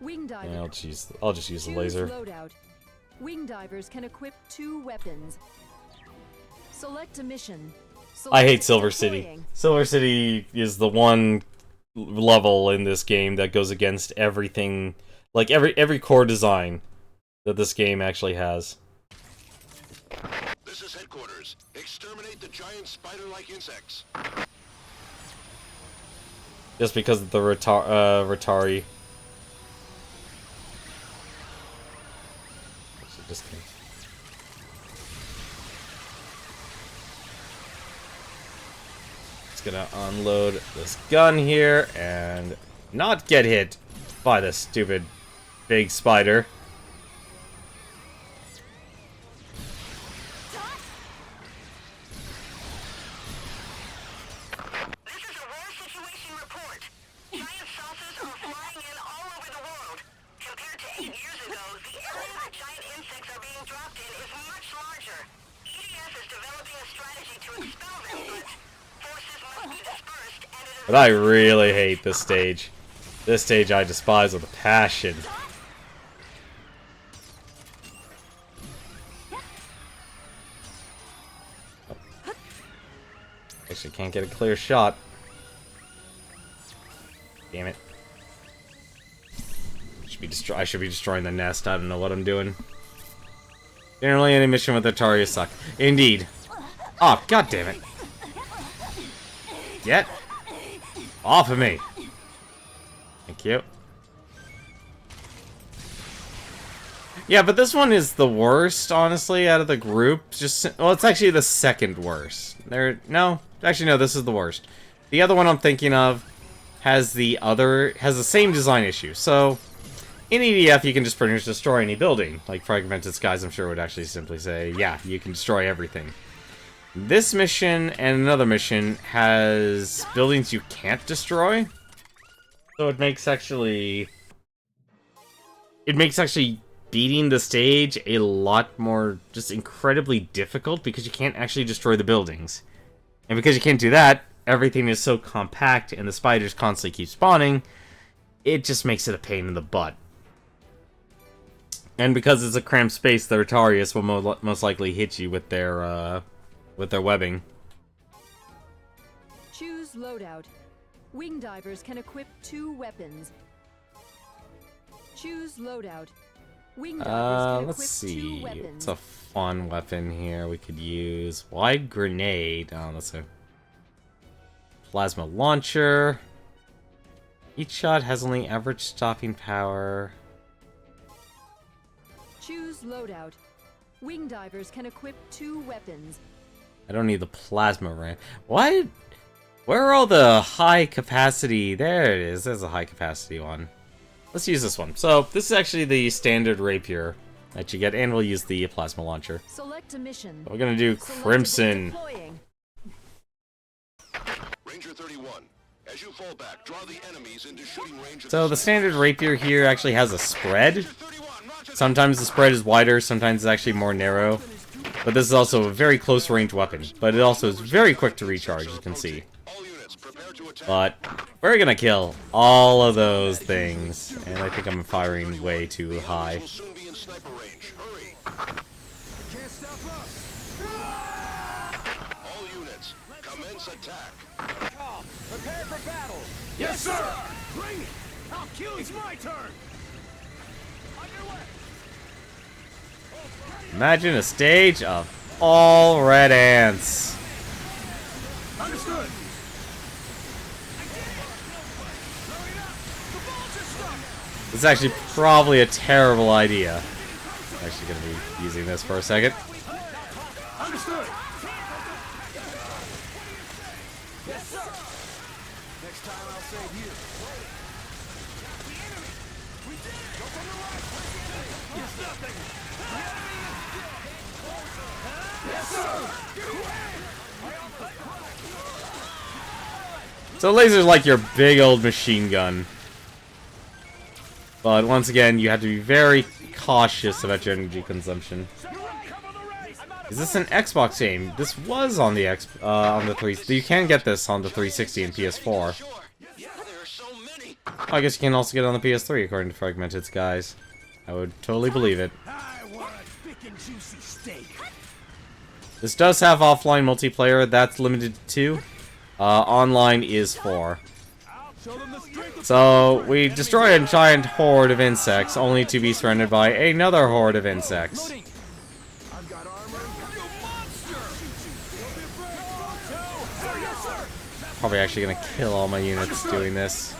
Speaker 8: Wing divers.
Speaker 1: Yeah, I'll just use the laser.
Speaker 8: Loadout. Wing divers can equip 2 weapons. Select a mission.
Speaker 1: I hate Silver City.
Speaker 8: Deploying.
Speaker 1: Silver City is the one level in this game that goes against everything, like every core design that this game actually has.
Speaker 4: This is headquarters. Exterminate the giant spider-like insects.
Speaker 1: Just because of the Ratari. Just kidding. Just gonna unload this gun here and not get hit by this stupid big spider.
Speaker 3: This is a war situation report. Giant saucers are flying in all over the world. Compared to 8 years ago, the area that giant insects are being dropped in is much larger. EDF is developing a strategy to expel them, but forces must be dispersed, and it is...
Speaker 1: But I really hate this stage. This stage I despise with a passion. Actually can't get a clear shot. Damn it. I should be destroying the nest. I don't know what I'm doing. Generally, any mission with Ataria suck. Indeed. Oh, god damn it. Get off of me. Thank you. Yeah, but this one is the worst, honestly, out of the group. Well, it's actually the second worst. No, actually, no, this is the worst. The other one I'm thinking of has the same design issue. So, in EDF, you can just pretty much destroy any building. Like Fragmented Skies, I'm sure would actually simply say, yeah, you can destroy everything. This mission and another mission has buildings you can't destroy. So it makes actually beating the stage a lot more just incredibly difficult because you can't actually destroy the buildings. And because you can't do that, everything is so compact and the spiders constantly keep spawning, it just makes it a pain in the butt. And because it's a cramped space, the Retarius will most likely hit you with their webbing.
Speaker 8: Choose loadout. Wing divers can equip 2 weapons. Choose loadout. Wing divers can
Speaker 1: let's
Speaker 8: equip
Speaker 1: see.
Speaker 8: 2 weapons.
Speaker 1: It's a fun weapon here we could use. Wide grenade. Oh, that's a plasma launcher. Each shot has only average stopping power.
Speaker 8: Choose loadout. Wing divers can equip 2 weapons.
Speaker 1: I don't need the plasma ram. What? Where are all the high capacity? There it is. There's a high capacity one. Let's use this one. So, this is actually the standard rapier that you get, and we'll use the plasma launcher.
Speaker 8: Select a mission.
Speaker 1: We're gonna do Crimson.
Speaker 4: Ranger 31, as you fall back, draw the enemies into shooting range of
Speaker 1: So, the standard rapier here actually has a spread. Sometimes the spread is wider, sometimes it's actually more narrow. But this is also a very close range weapon. But it also is very quick to recharge, as you can see. But we're gonna kill all of those things. And I think I'm firing way too high.
Speaker 4: All units, commence attack.
Speaker 7: Prepare for battle. Yes, sir. Bring it. I'll kill you. It's my turn. Underway.
Speaker 1: Imagine a stage of all red ants.
Speaker 7: Understood.
Speaker 1: This is actually probably a terrible idea. I'm actually going to be using this for a second.
Speaker 7: Understood. Yes, sir. Next time I'll save you. The enemy. We did it. Go from the right. It's nothing. Yes, sir. Get away.
Speaker 1: So laser's like your big old machine gun. But once again, you have to be very cautious about your energy consumption. Is this an Xbox game? This was on the on the 3. You can get this on the 360 and PS4. I guess you can also get it on the PS3, according to Fragmented Skies. I would totally believe it. This does have offline multiplayer. That's limited to 2. Online is 4. So, we destroy a giant horde of insects, only to be surrounded by another horde of insects. Probably actually gonna kill all my units doing this.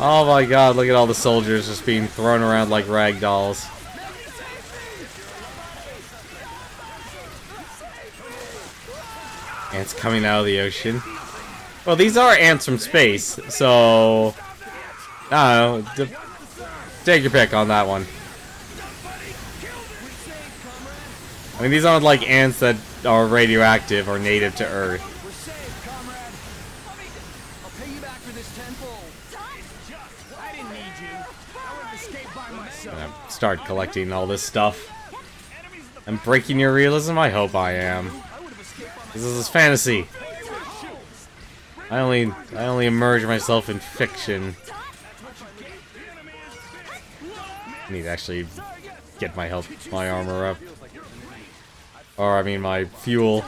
Speaker 1: Oh my god, look at all the soldiers just being thrown around like rag dolls. Ants coming out of the ocean. Well, these are ants from space, so... I don't know. Take your pick on that one. I mean, these aren't like ants that are radioactive or native to Earth. start collecting all this stuff. I'm breaking your realism? I hope I am. This is fantasy. I only immerse myself in fiction. I need to actually get my health, my armor up. Or, I mean, my fuel.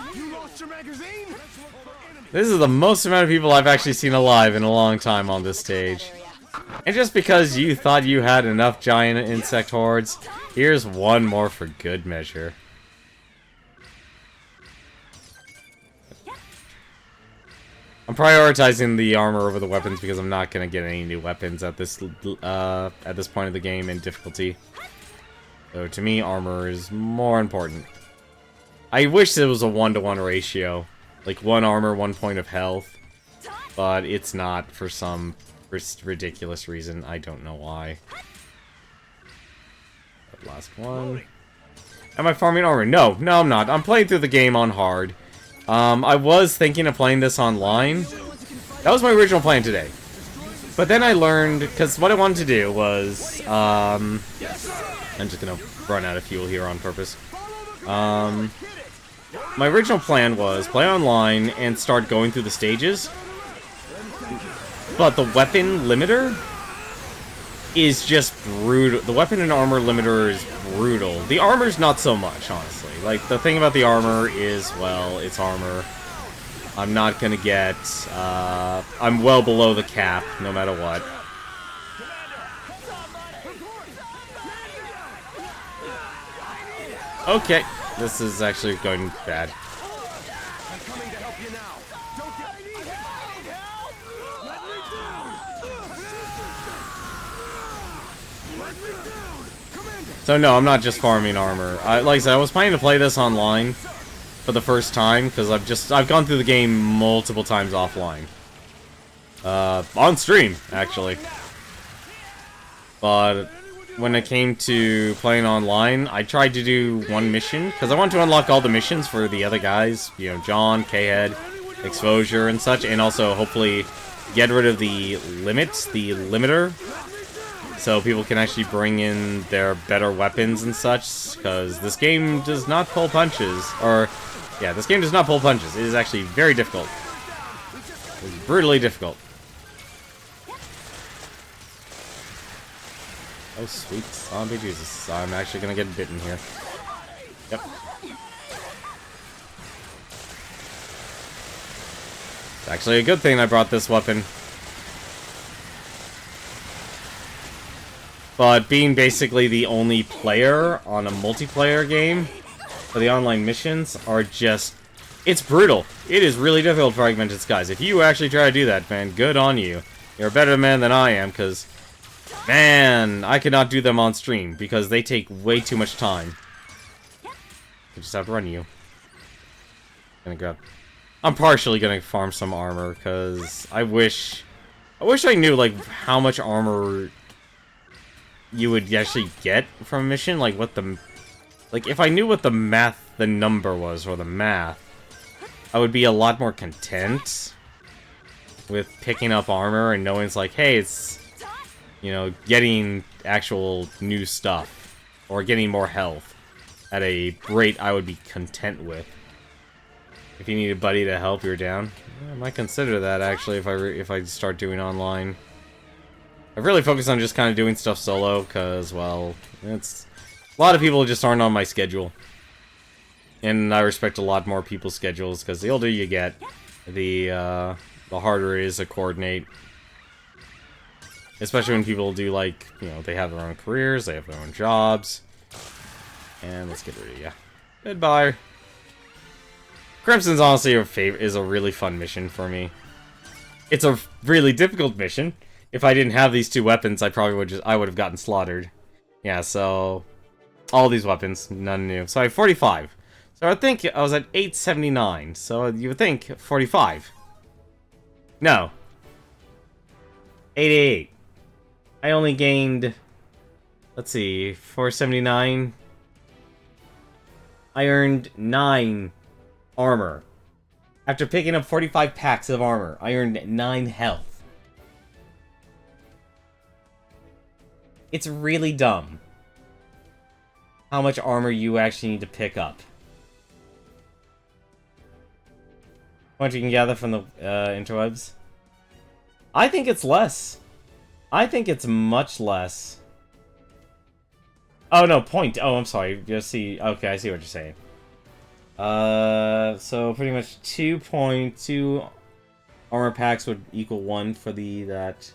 Speaker 1: This is the most amount of people I've actually seen alive in a long time on this stage. And just because you thought you had enough giant insect hordes, here's one more for good measure. I'm prioritizing the armor over the weapons because I'm not gonna get any new weapons at this point of the game in difficulty. So to me, armor is more important. I wish there was a 1-to-1 ratio, like 1 armor, 1 point of health, but it's not for some ridiculous reason. I don't know why. That last one. Am I farming armor? No, I'm not. I'm playing through the game on hard. I was thinking of playing this online. That was my original plan today. But then I learned, because what I wanted to do was, I'm just gonna run out of fuel here on purpose. My original plan was play online and start going through the stages. But the weapon limiter is just brutal. The weapon and armor limiter is brutal. The armor's not so much, honestly. Like, the thing about the armor is, well, it's armor. I'm not gonna get, I'm well below the cap, no matter what. Okay, this is actually going bad. So no, I'm not just farming armor. Like I said, I was planning to play this online for the first time, because I've gone through the game multiple times offline. On stream, actually. But when it came to playing online, I tried to do one mission, because I wanted to unlock all the missions for the other guys, you know, John, K-Head, Exposure, and such, and also hopefully get rid of the limits, the limiter, so people can actually bring in their better weapons and such, because this game does not pull punches, or, yeah, this game does not pull punches. It is actually very difficult. It's brutally difficult. Oh, sweet zombie Jesus. I'm actually gonna get bitten here. Yep. It's actually a good thing I brought this weapon. But being basically the only player on a multiplayer game for the online missions are just... It's brutal. It is really difficult, Fragmented Skies. If you actually try to do that, man, good on you. You're a better man than I am, because... Man, I could not do them on stream, because they take way too much time. I just outrun you. I'm partially gonna farm some armor, because I wish I knew, like, how much armor you would actually get from a mission, like what the... Like, if I knew what the number was, or the math, I would be a lot more content with picking up armor and knowing it's like, hey, it's, you know, getting actual new stuff, or getting more health at a rate I would be content with. If you need a buddy to help, you're down. I might consider that, actually, if I start doing online. I've really focused on just kind of doing stuff solo, because, well, it's... A lot of people just aren't on my schedule. And I respect a lot more people's schedules, because the older you get, the harder it is to coordinate. Especially when people do, like, you know, they have their own careers, they have their own jobs. And let's get rid of you. Goodbye. Crimson's honestly is a really fun mission for me. It's a really difficult mission. If I didn't have these two weapons, I would have gotten slaughtered. Yeah, so all these weapons, none new. So I have 45. So I think I was at 879. So you would think 45. No. 888. I only gained, let's see, 479. I earned 9 armor. After picking up 45 packs of armor, I earned 9 health. It's really dumb. how much armor you actually need to pick up. What you can gather from the interwebs. I think it's less. I think it's much less. Oh no, point. Oh, I'm sorry. You see. Okay, I see what you're saying. So pretty much 2.2 armor packs would equal 1 for that.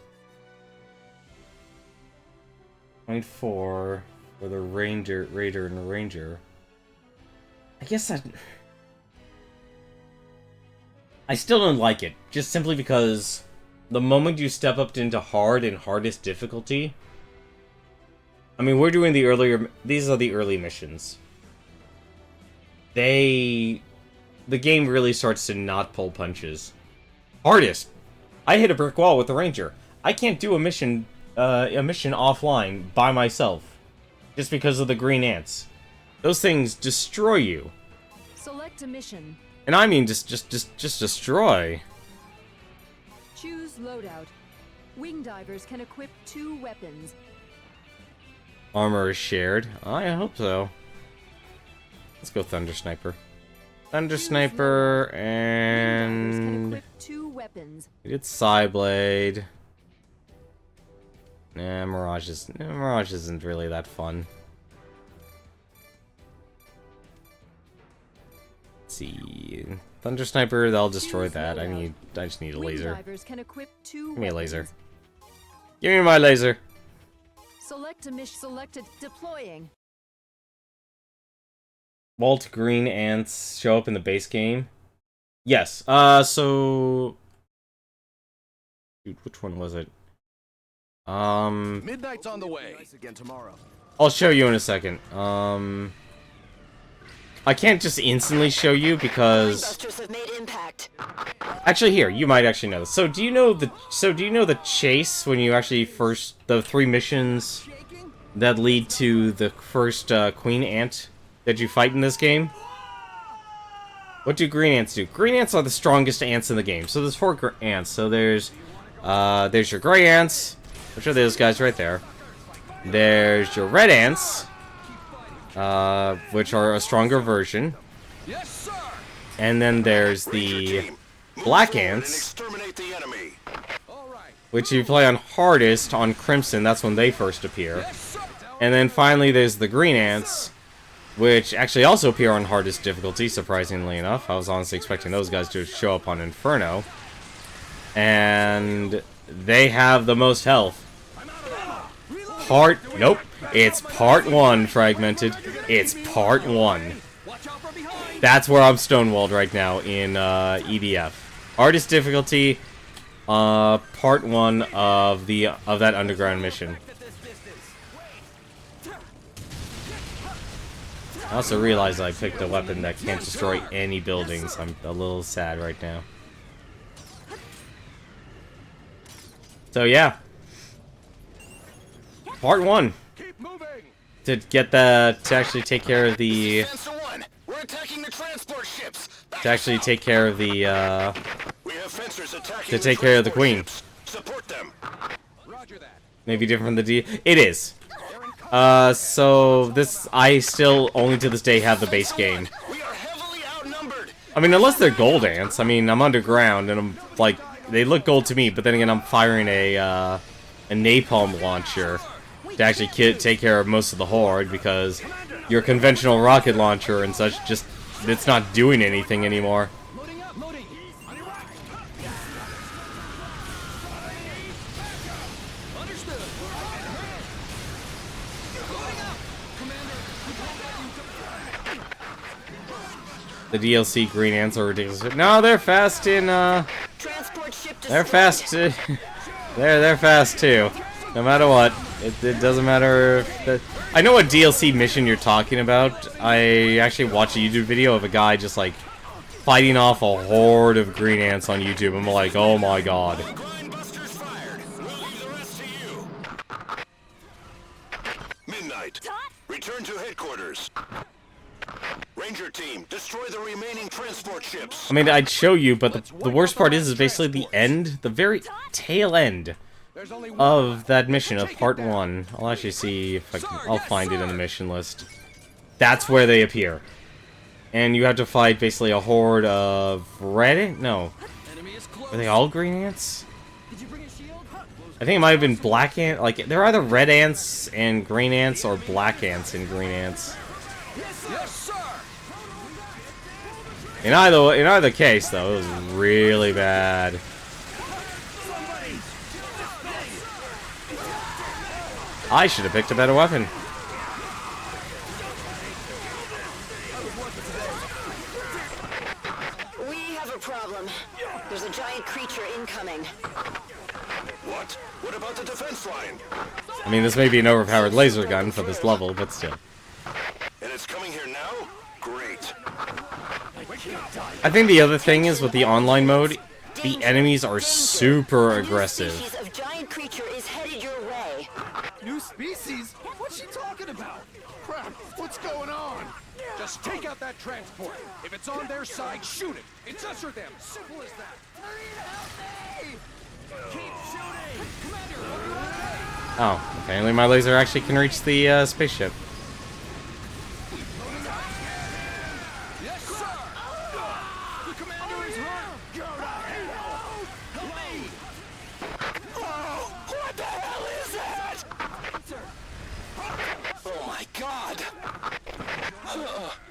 Speaker 1: 0.4 for the Raider, and the Ranger. I guess that. I still don't like it, just simply because the moment you step up into hard and hardest difficulty. I mean, we're doing the earlier. These are the early missions. The game really starts to not pull punches. Hardest. I hit a brick wall with the Ranger. I can't do a mission offline by myself, just because of the green ants. Those things destroy you.
Speaker 8: Select a mission.
Speaker 1: And I mean just destroy.
Speaker 8: Choose loadout. Wing divers can equip 2 weapons.
Speaker 1: Armor is shared. I hope so. Let's go Thunder Sniper. Thunder Sniper
Speaker 8: Wing divers can
Speaker 1: and
Speaker 8: equip 2 weapons.
Speaker 1: it's Psyblade. Nah, Mirage isn't really that fun. Let's see. Thunder Sniper, they'll destroy that. I just need a
Speaker 8: Wing
Speaker 1: laser.
Speaker 8: divers can equip 2
Speaker 1: Give me a laser.
Speaker 8: weapons.
Speaker 1: Give me my laser.
Speaker 8: Select a mission. Selected. Deploying.
Speaker 1: Walt green ants show up in the base game. Yes. So dude, which one was it?
Speaker 7: Midnight's on the way. Again tomorrow.
Speaker 1: I'll show you in a second. I can't just instantly show you because
Speaker 3: Busters have made impact.
Speaker 1: actually here, you might actually know this. So do you know the chase when you actually the 3 missions that lead to the first queen ant that you fight in this game? What do green ants do? Green ants are the strongest ants in the game. So there's 4 ants. So there's your gray ants, which are those guys right there. There's your red ants, which are a stronger version.
Speaker 7: Yes, sir.
Speaker 1: And then there's the black ants,
Speaker 4: Exterminate the enemy.
Speaker 7: All right.
Speaker 1: which you play on hardest on Crimson. That's when they first appear.
Speaker 7: Yes, sir.
Speaker 1: And then finally there's the green ants, which actually also appear on hardest difficulty, surprisingly enough. I was honestly expecting those guys to show up on Inferno. And they have the most health. Nope. It's part 1, Fragmented. It's part 1. That's where I'm stonewalled right now in EDF. Hardest difficulty, part 1 of that underground mission. I also realized I picked a weapon that can't destroy any buildings. I'm a little sad right now. So yeah. Part 1.
Speaker 7: Keep moving.
Speaker 1: To actually take care of the...
Speaker 4: Sensor 1, we're attacking the transport ships.
Speaker 1: To actually take care of the,
Speaker 4: We have fencers attacking
Speaker 1: to take care of the
Speaker 4: transport
Speaker 1: queen.
Speaker 4: ships. Support them.
Speaker 7: Roger that.
Speaker 1: Maybe different from the D... It is. So I still, only to this day, have the base game.
Speaker 4: We are heavily outnumbered.
Speaker 1: I mean, unless they're gold ants. I mean, I'm underground, and I'm, like, they look gold to me, but then again, I'm firing a napalm launcher to actually take care of most of the horde, because your conventional rocket launcher and such it's not doing anything anymore.
Speaker 7: Loading up. Loading. On your right. Understood. Loading up. Commander.
Speaker 1: The DLC green ants are ridiculous. No, they're fast in,
Speaker 3: Transport ship
Speaker 1: they're
Speaker 3: destroyed.
Speaker 1: fast, they're fast too. No matter what. It doesn't matter if I know what DLC mission you're talking about. I actually watched a YouTube video of a guy just, like, fighting off a horde of green ants on YouTube. I'm like, oh my god.
Speaker 4: Grind busters fired. We'll leave the rest to you. Midnight. Return to headquarters. Ranger team, destroy the remaining transport ships.
Speaker 1: I mean, I'd show you, but the worst part is basically the end, the very tail end
Speaker 7: There's only one.
Speaker 1: of that mission of part 1. I'll actually see if I'll find it in the mission list. that's where they appear. And you have to fight basically a horde of red... No.
Speaker 7: Enemy is close.
Speaker 1: Are they all green ants?
Speaker 7: Did you bring a shield?
Speaker 1: I think it might have been black ant. Like, they're either red ants and green ants or black ants and green ants.
Speaker 7: Yes, sir.
Speaker 1: In either case, though, it was really bad. I should have picked a better weapon.
Speaker 3: We have a problem. There's a giant creature incoming.
Speaker 4: What? What about the defense line?
Speaker 1: I mean, this may be an overpowered laser gun for this level, but still.
Speaker 4: And it's coming here now? Great.
Speaker 1: I think the other thing is with the online mode, the enemies are super aggressive.
Speaker 3: A new species of giant creature is headed your way.
Speaker 5: New species? What's she talking about? Crap, what's going on?
Speaker 7: Just take out that transport. If it's on their side, shoot it. It's us or them. Simple as that. Keep shooting. Commander.
Speaker 1: Oh, apparently my laser actually can reach the spaceship.
Speaker 7: Yes, sir. The commander is hurt. Go to hell. Help me.
Speaker 4: Oh, what the hell is that? Oh my god!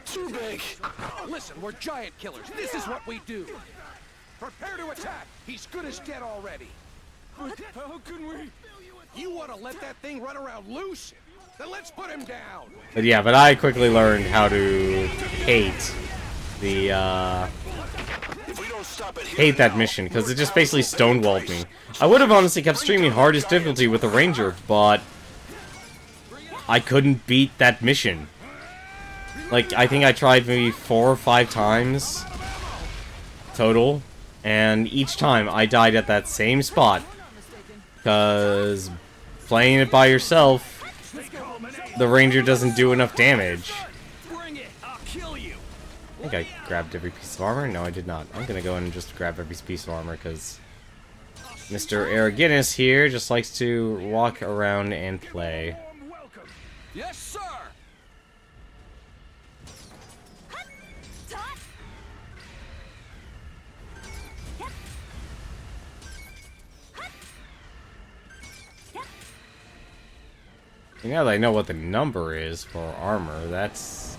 Speaker 4: Too big!
Speaker 7: Listen, we're giant killers. This is what we do. Prepare to attack. He's good as dead already. But how can we? You want to let that thing run around loose? Then let's put him down.
Speaker 1: But yeah, but I quickly learned how to hate the,
Speaker 4: If we don't stop it here
Speaker 1: hate that
Speaker 4: now,
Speaker 1: mission, because it just basically stonewalled me. I would have honestly kept streaming hardest difficulty with the Ranger, but I couldn't beat that mission. Like, I think I tried maybe 4 or 5 times total, and each time I died at that same spot. Because playing it by yourself, the Ranger doesn't do enough damage.
Speaker 7: Bring it. I'll kill you.
Speaker 1: I think I grabbed every piece of armor. No, I did not. I'm gonna go in and just grab every piece of armor, because Mr. Arroginus here just likes to walk around and play.
Speaker 7: Welcome. Yes, sir.
Speaker 1: Now that I know what the number is for armor, that's...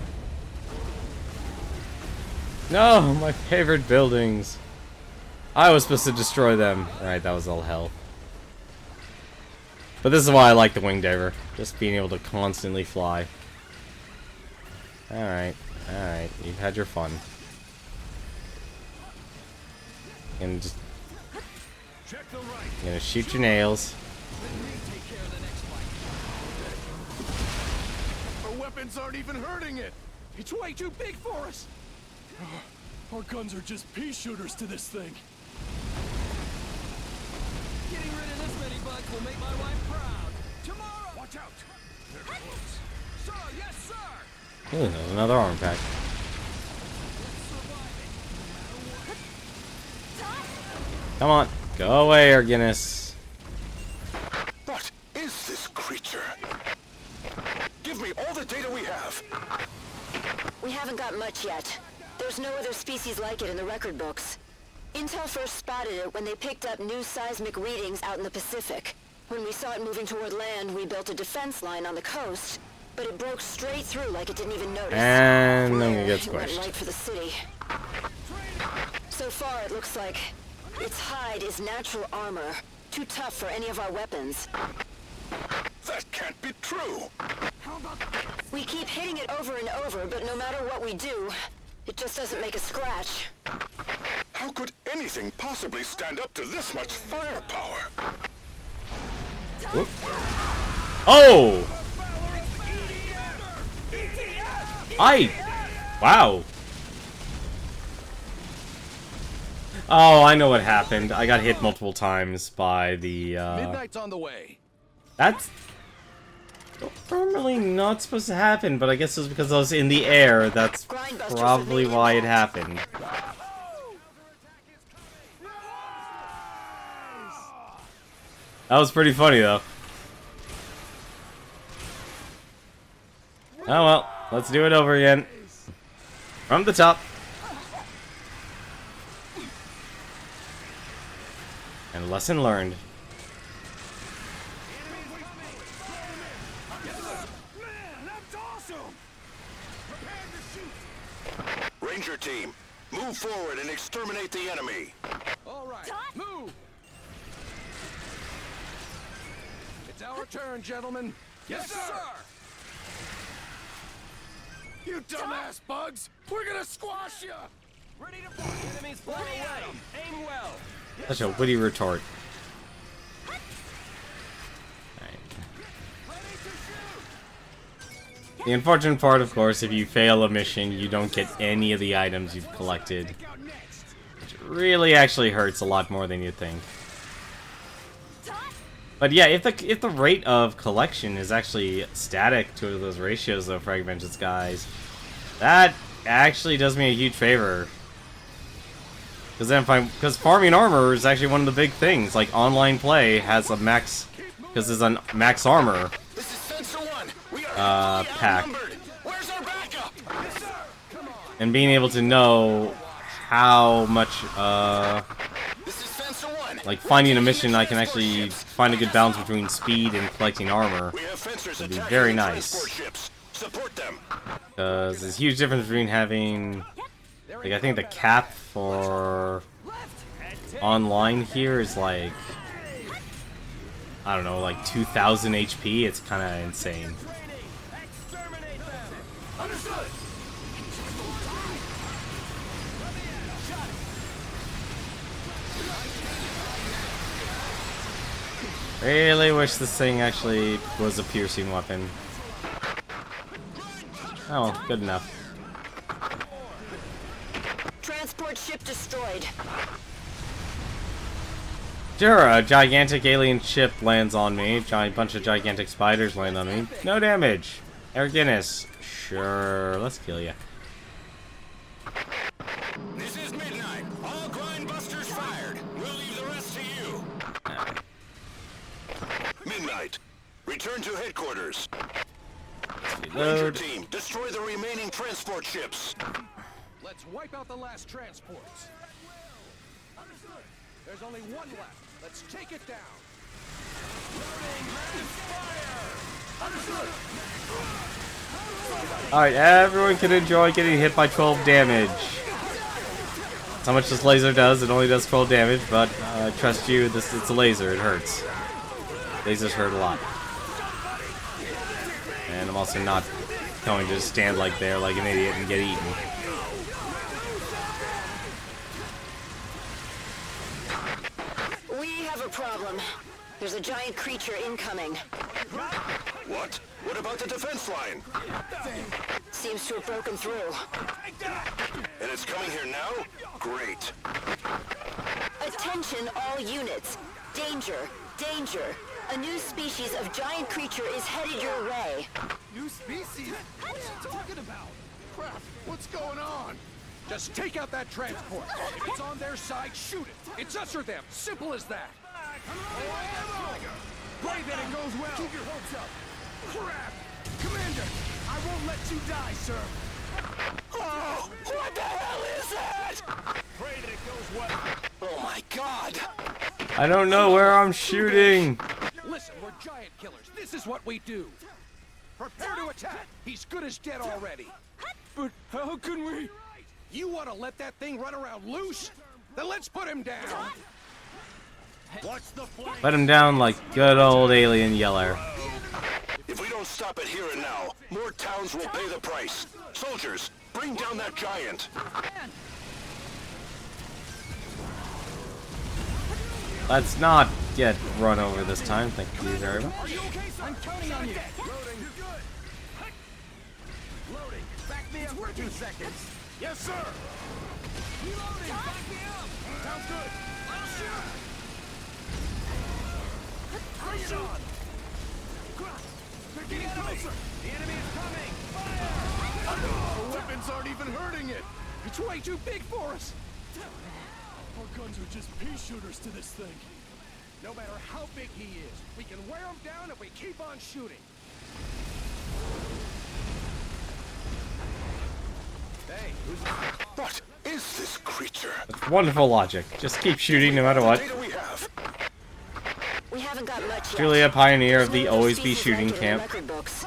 Speaker 1: No, my favorite buildings. I was supposed to destroy them. Alright, that was all hell. But this is why I like the wing diver. Just being able to constantly fly. Alright, alright, you've had your fun. And just... You're gonna shoot your nails.
Speaker 5: Our weapons aren't even hurting it.
Speaker 7: It's way too big for us.
Speaker 5: Our guns are just pea shooters to this thing.
Speaker 7: Getting rid of this many bugs will make my wife proud. Tomorrow. Watch out. They're close. Sir, yes, sir.
Speaker 1: Ooh, there's another arm pack. Come on, go away, Arroginus.
Speaker 4: What is this creature? Give me all the data we have.
Speaker 3: We haven't got much yet. There's no other species like it in the record books. Intel first spotted it when they picked up new seismic readings out in the Pacific. When we saw it moving toward land, we built a defense line on the coast, but it broke straight through like it didn't even notice.
Speaker 1: And I'm gonna get
Speaker 3: It went
Speaker 1: squished.
Speaker 3: right for the city. So far, it looks like its hide is natural armor, too tough for any of our weapons.
Speaker 4: That can't be true.
Speaker 3: We keep hitting it over and over, but no matter what we do, it just doesn't make a scratch.
Speaker 4: How could anything possibly stand up to this much firepower?
Speaker 1: Whoop. Oh! Wow. Oh, I know what happened. I got hit multiple times by the,
Speaker 7: Midnight's on the way.
Speaker 1: That's normally not supposed to happen, but I guess it was because I was in the air. That's probably why it happened. That was pretty funny, though. Oh well. Let's do it over again. From the top. And lesson learned.
Speaker 4: Ranger team, move forward and exterminate the enemy.
Speaker 7: All right, move! It's our turn, gentlemen. Yes, sir! You dumbass bugs! We're gonna squash you!
Speaker 5: Ready to fight. Enemies far away. Aim well.
Speaker 1: Such a witty retort. The unfortunate part, of course, if you fail a mission, you don't get any of the items you've collected. Which really actually hurts a lot more than you'd think. But yeah, if the rate of collection is actually static to those ratios, though, Fragmented guys, that actually does me a huge favor. Because farming armor is actually one of the big things. Like, online play has a max, because it's a max armor pack. And being able to know how much, like, finding a mission I can actually find a good balance between speed and collecting armor would be very nice. Because there's a huge difference between having, like, I think the cap for online here is like, I don't know, like 2,000 HP. It's kind of insane. Really wish this thing actually was a piercing weapon. Oh, good enough.
Speaker 3: Transport ship destroyed.
Speaker 1: Sure, a gigantic alien ship lands on me. Giant bunch of gigantic spiders land on me. No damage. Eric Guinness. Sure, let's kill you.
Speaker 4: This is midnight. All grindbusters fired. We'll leave the rest to you. Midnight. Return to headquarters. Ranger team, destroy the remaining transport ships.
Speaker 7: Let's wipe out the last transports. There's only one left. Let's take it down.
Speaker 1: Alright, everyone can enjoy getting hit by 12 damage. That's how much this laser does. It only does 12 damage, but I trust you, it's a laser. It hurts. Lasers hurt a lot. And I'm also not going to just stand like there like an idiot and get eaten.
Speaker 3: We have a problem. There's a giant creature incoming.
Speaker 4: What? What about the defense line?
Speaker 3: Seems to have broken through.
Speaker 4: And it's coming here now? Great.
Speaker 3: Attention all units. Danger. Danger. A new species of giant creature is headed your way.
Speaker 5: New species? What are you talking about?
Speaker 7: Crap, what's going on? Just take out that transport. If it's on their side, shoot it. It's us or them. Simple as that.
Speaker 5: Pray that it goes well. Keep your hopes up. Crap! Commander, I won't let you die, sir.
Speaker 4: Oh, what the hell is that?
Speaker 6: Pray that it goes well.
Speaker 4: Oh my god!
Speaker 1: I don't know where I'm shooting.
Speaker 7: Listen, we're giant killers. This is what we do. Prepare to attack. He's good as dead already.
Speaker 5: But how can we?
Speaker 7: You want to let that thing run around loose? Then let's put him down.
Speaker 6: What's the flame?
Speaker 1: Let him down like good old Alien Yeller.
Speaker 4: If we don't stop it here and now, more towns will pay the price. Soldiers, bring down that giant.
Speaker 5: Let's
Speaker 1: not get run over this time. Thank you very much.
Speaker 5: Are you okay, sir? I'm counting on you. Loading. You're good. Loading. Back me up for 2 seconds.
Speaker 6: Yes, sir.
Speaker 5: Reloading. Back me up. Sounds good. I'll shoot. Bring it on. They're getting closer. The enemy is coming. Fire!
Speaker 7: Our weapons aren't even hurting it. It's way too big for us.
Speaker 5: Our guns are just pea shooters to this thing.
Speaker 7: No matter how big he is, we can wear him down if we keep on shooting.
Speaker 9: What is this creature?
Speaker 1: Wonderful logic. Just keep shooting no matter what.
Speaker 9: Data we have.
Speaker 3: We haven't got much yet.
Speaker 1: Truly a pioneer of
Speaker 3: There's
Speaker 1: the
Speaker 3: no other
Speaker 1: always be
Speaker 3: species
Speaker 1: shooting
Speaker 3: like it in
Speaker 1: camp.
Speaker 3: record books.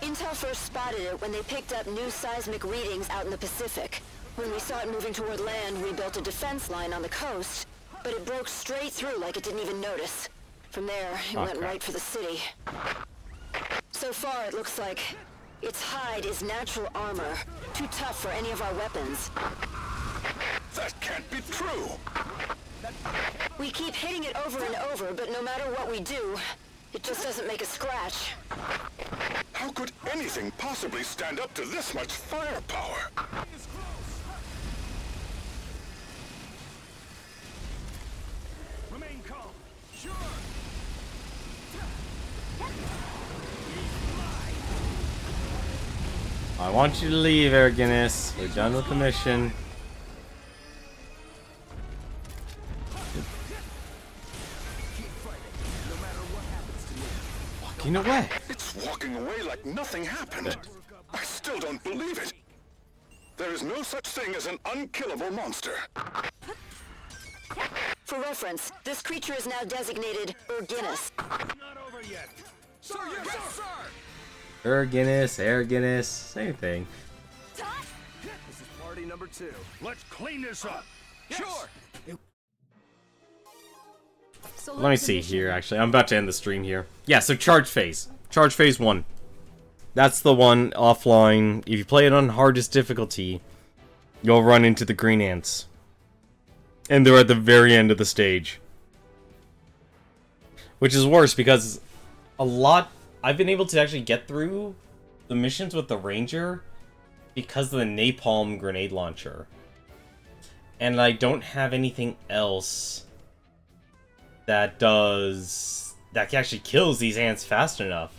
Speaker 3: Intel first spotted it when they picked up new seismic readings out in the Pacific. When we saw it moving toward land, we built a defense line on the coast, but it broke straight through like it didn't even notice. From there, it went right for the city. So far, it looks like its hide is natural armor, too tough for any of our weapons.
Speaker 9: That can't be true.
Speaker 3: We keep hitting it over and over, but no matter what we do, it just doesn't make a scratch.
Speaker 9: How could anything possibly stand up to this much firepower?
Speaker 6: Remain calm. Sure.
Speaker 1: I want you to leave, Air Guinness. We're done with the mission. Walking away.
Speaker 9: It's walking away like nothing happened. I still don't believe it. There is no such thing as an unkillable monster.
Speaker 3: For reference, this creature is now designated Urginus.
Speaker 6: Not over yet.
Speaker 5: Sir, yes, sir!
Speaker 1: Air Guinness, same thing.
Speaker 5: This is party number 2.
Speaker 6: Let's clean this up.
Speaker 5: Sure!
Speaker 8: Select
Speaker 1: Let me
Speaker 8: the
Speaker 1: see
Speaker 8: mission.
Speaker 1: here, actually. I'm about to end the stream here. Yeah, so Charge Phase. Charge Phase 1. That's the one offline. If you play it on hardest difficulty, you'll run into the green ants. And they're at the very end of the stage. Which is worse because I've been able to actually get through the missions with the Ranger because of the napalm grenade launcher. And I don't have anything else that actually kills these ants fast enough.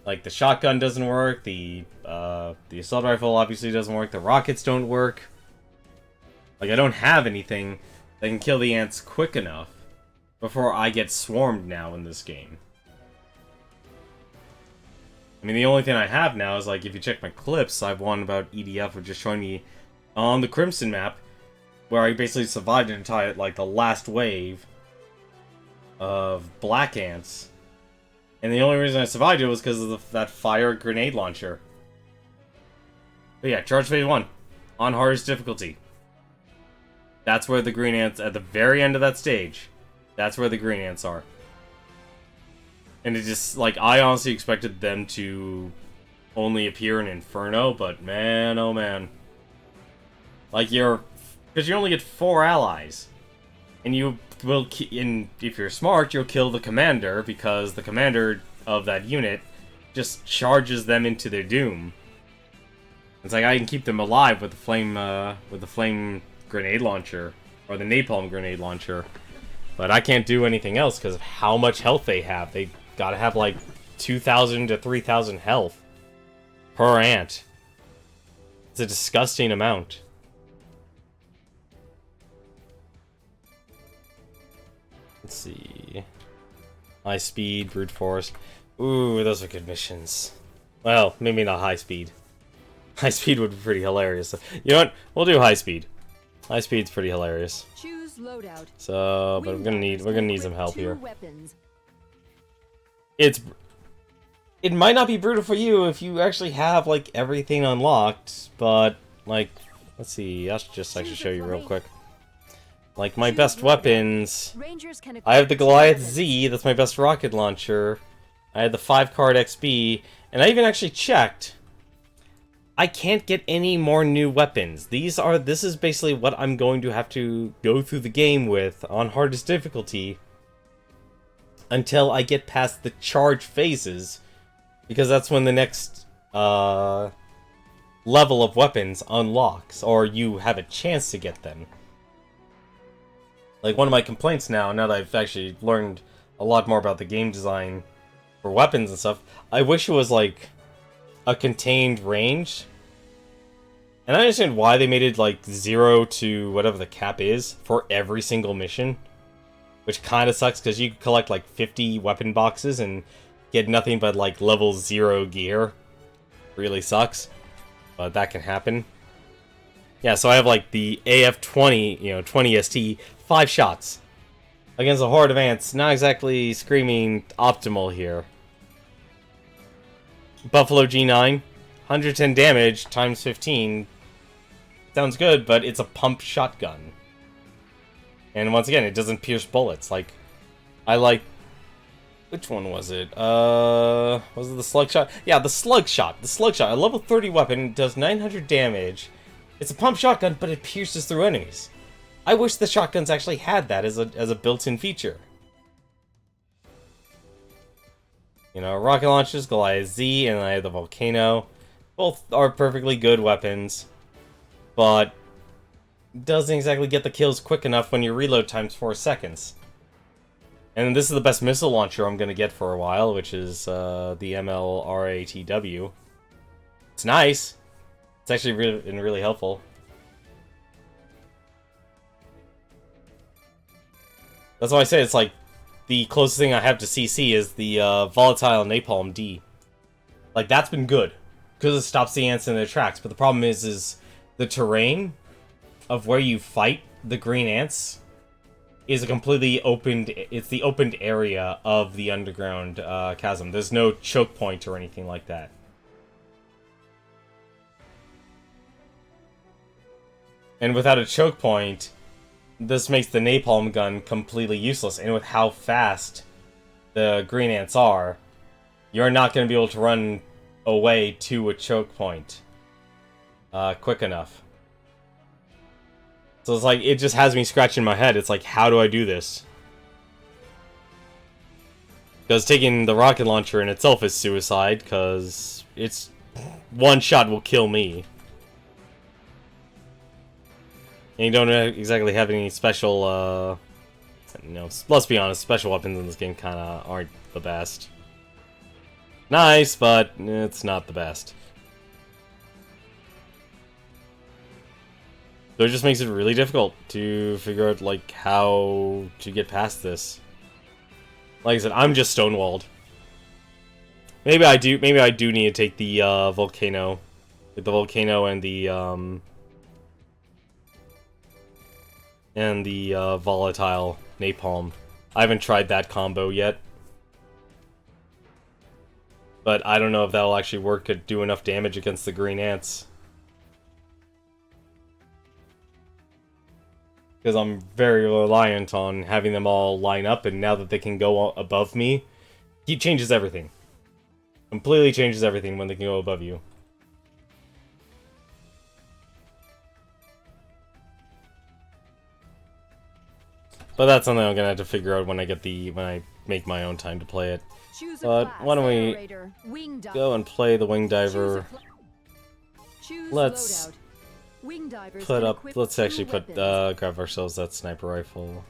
Speaker 1: Like the shotgun doesn't work, the assault rifle obviously doesn't work, the rockets don't work. Like I don't have anything that can kill the ants quick enough before I get swarmed now in this game. I mean, the only thing I have now is, like, if you check my clips, I've won about EDF, which is showing me on the Crimson map, where I basically survived an entire, like, the last wave of black ants. And the only reason I survived it was because of that fire grenade launcher. But yeah, Charge Phase 1. On hardest difficulty. That's where the green ants, at the very end of that stage, that's where the green ants are. And it just, like, I honestly expected them to only appear in Inferno, but man, oh man. Like, because you only get 4 allies. And you will, if you're smart, you'll kill the commander, because the commander of that unit just charges them into their doom. It's like I can keep them alive with the flame grenade launcher, or the napalm grenade launcher. But I can't do anything else because of how much health they have. They gotta have like 2,000 to 3,000 health per ant. It's a disgusting amount. Let's see. High speed, brute force. Ooh, those are good missions. Well, maybe not high speed. High speed would be pretty hilarious. You know what? We'll do high speed. High speed's pretty hilarious.
Speaker 8: Choose loadout.
Speaker 1: So, but we're gonna need some help
Speaker 8: Two
Speaker 1: here.
Speaker 8: Weapons.
Speaker 1: It might not be brutal for you if you actually have like everything unlocked, but like, let's see. I should just actually show you real quick. Like my best weapons,
Speaker 8: Rangers can
Speaker 1: I have the
Speaker 8: equip two
Speaker 1: Goliath
Speaker 8: weapons.
Speaker 1: Z. That's my best rocket launcher. I had the 5-card XB, and I even actually checked. I can't get any more new weapons. This is basically what I'm going to have to go through the game with on hardest difficulty until I get past the charge phases, because that's when the next level of weapons unlocks, or you have a chance to get them. Like, one of my complaints now that I've actually learned a lot more about the game design for weapons and stuff, I wish it was like a contained range. And I understand why they made it like 0 to whatever the cap is for every single mission. Which kind of sucks because you could collect like 50 weapon boxes and get nothing but like level 0 gear. Really sucks. But that can happen. Yeah, so I have like the AF-20, 20 ST, 5 shots against a horde of ants. Not exactly screaming optimal here. Buffalo G9, 110 damage times 15. Sounds good, but it's a pump shotgun. And once again, it doesn't pierce bullets. Like, I like... Which one was it? Was it the slug shot? Yeah, the slug shot. The slug shot. A level 30 weapon, does 900 damage. It's a pump shotgun, but it pierces through enemies. I wish the shotguns actually had that as a built-in feature. You know, rocket launchers, Goliath Z, and I have the Volcano. Both are perfectly good weapons, but doesn't exactly get the kills quick enough when your reload time's 4 seconds. And this is the best missile launcher I'm going to get for a while, which is the MLRATW. It's nice. It's actually really helpful. That's why I say it's like the closest thing I have to CC is the Volatile Napalm D. Like, that's been good, because it stops the ants in their tracks. But the problem is the terrain of where you fight the green ants is a completely opened... It's the opened area of the underground chasm. There's no choke point or anything like that. And without a choke point, this makes the napalm gun completely useless. And with how fast the green ants are, you're not going to be able to run away to a choke point quick enough. So it's like, it just has me scratching my head. It's like, how do I do this? Because taking the rocket launcher in itself is suicide, because it's... one shot will kill me. And you don't exactly have any special, let's be honest, special weapons in this game kind of aren't the best. Nice, but it's not the best. So it just makes it really difficult to figure out, like, how to get past this. Like I said, I'm just stonewalled. Maybe I do need to take the, Volcano. The Volcano and the, Volatile Napalm. I haven't tried that combo yet. But I don't know if that'll actually work to do enough damage against the green ants. Because I'm very reliant on having them all line up, and now that they can go above me, he changes everything. Completely changes everything when they can go above you. But that's something I'm gonna have to figure out when I make my own time to play it. But why don't we go and play the Wing Diver? Let's put up. Let's actually grab ourselves that sniper rifle.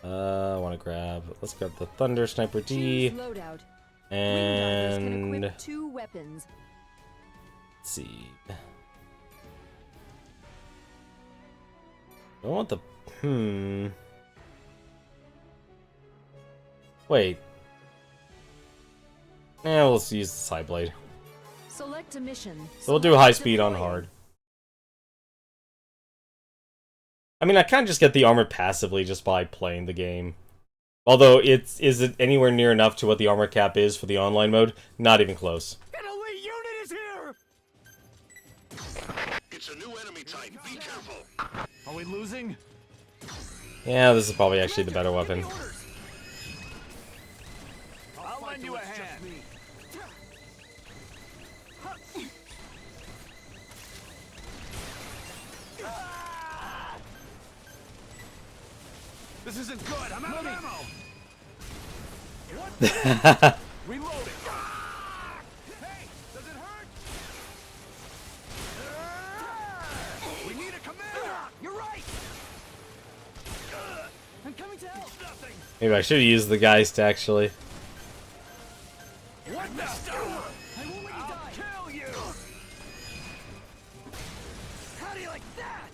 Speaker 1: I want to grab. Let's grab the Thunder Sniper D. And let's see. I want the Wait. We'll use the side blade.
Speaker 8: Select a mission.
Speaker 1: So we'll do high speed on hard. I mean, I kind of just get the armor passively just by playing the game. Although, is it anywhere near enough to what the armor cap is for the online mode? Not even close.
Speaker 5: An elite unit is here!
Speaker 4: It's a new enemy type. Be careful.
Speaker 5: Are we losing?
Speaker 1: Yeah, this is probably actually the better weapon.
Speaker 5: I'll lend you a hand. This isn't good. I'm out of ammo. What? Reloading. Hey, does it hurt? We need a commander. You're right. I'm coming to help. Nothing.
Speaker 1: Maybe I should have used the Geist, actually.
Speaker 5: What the stuff? I won't let you die. Kill you. How do you like that?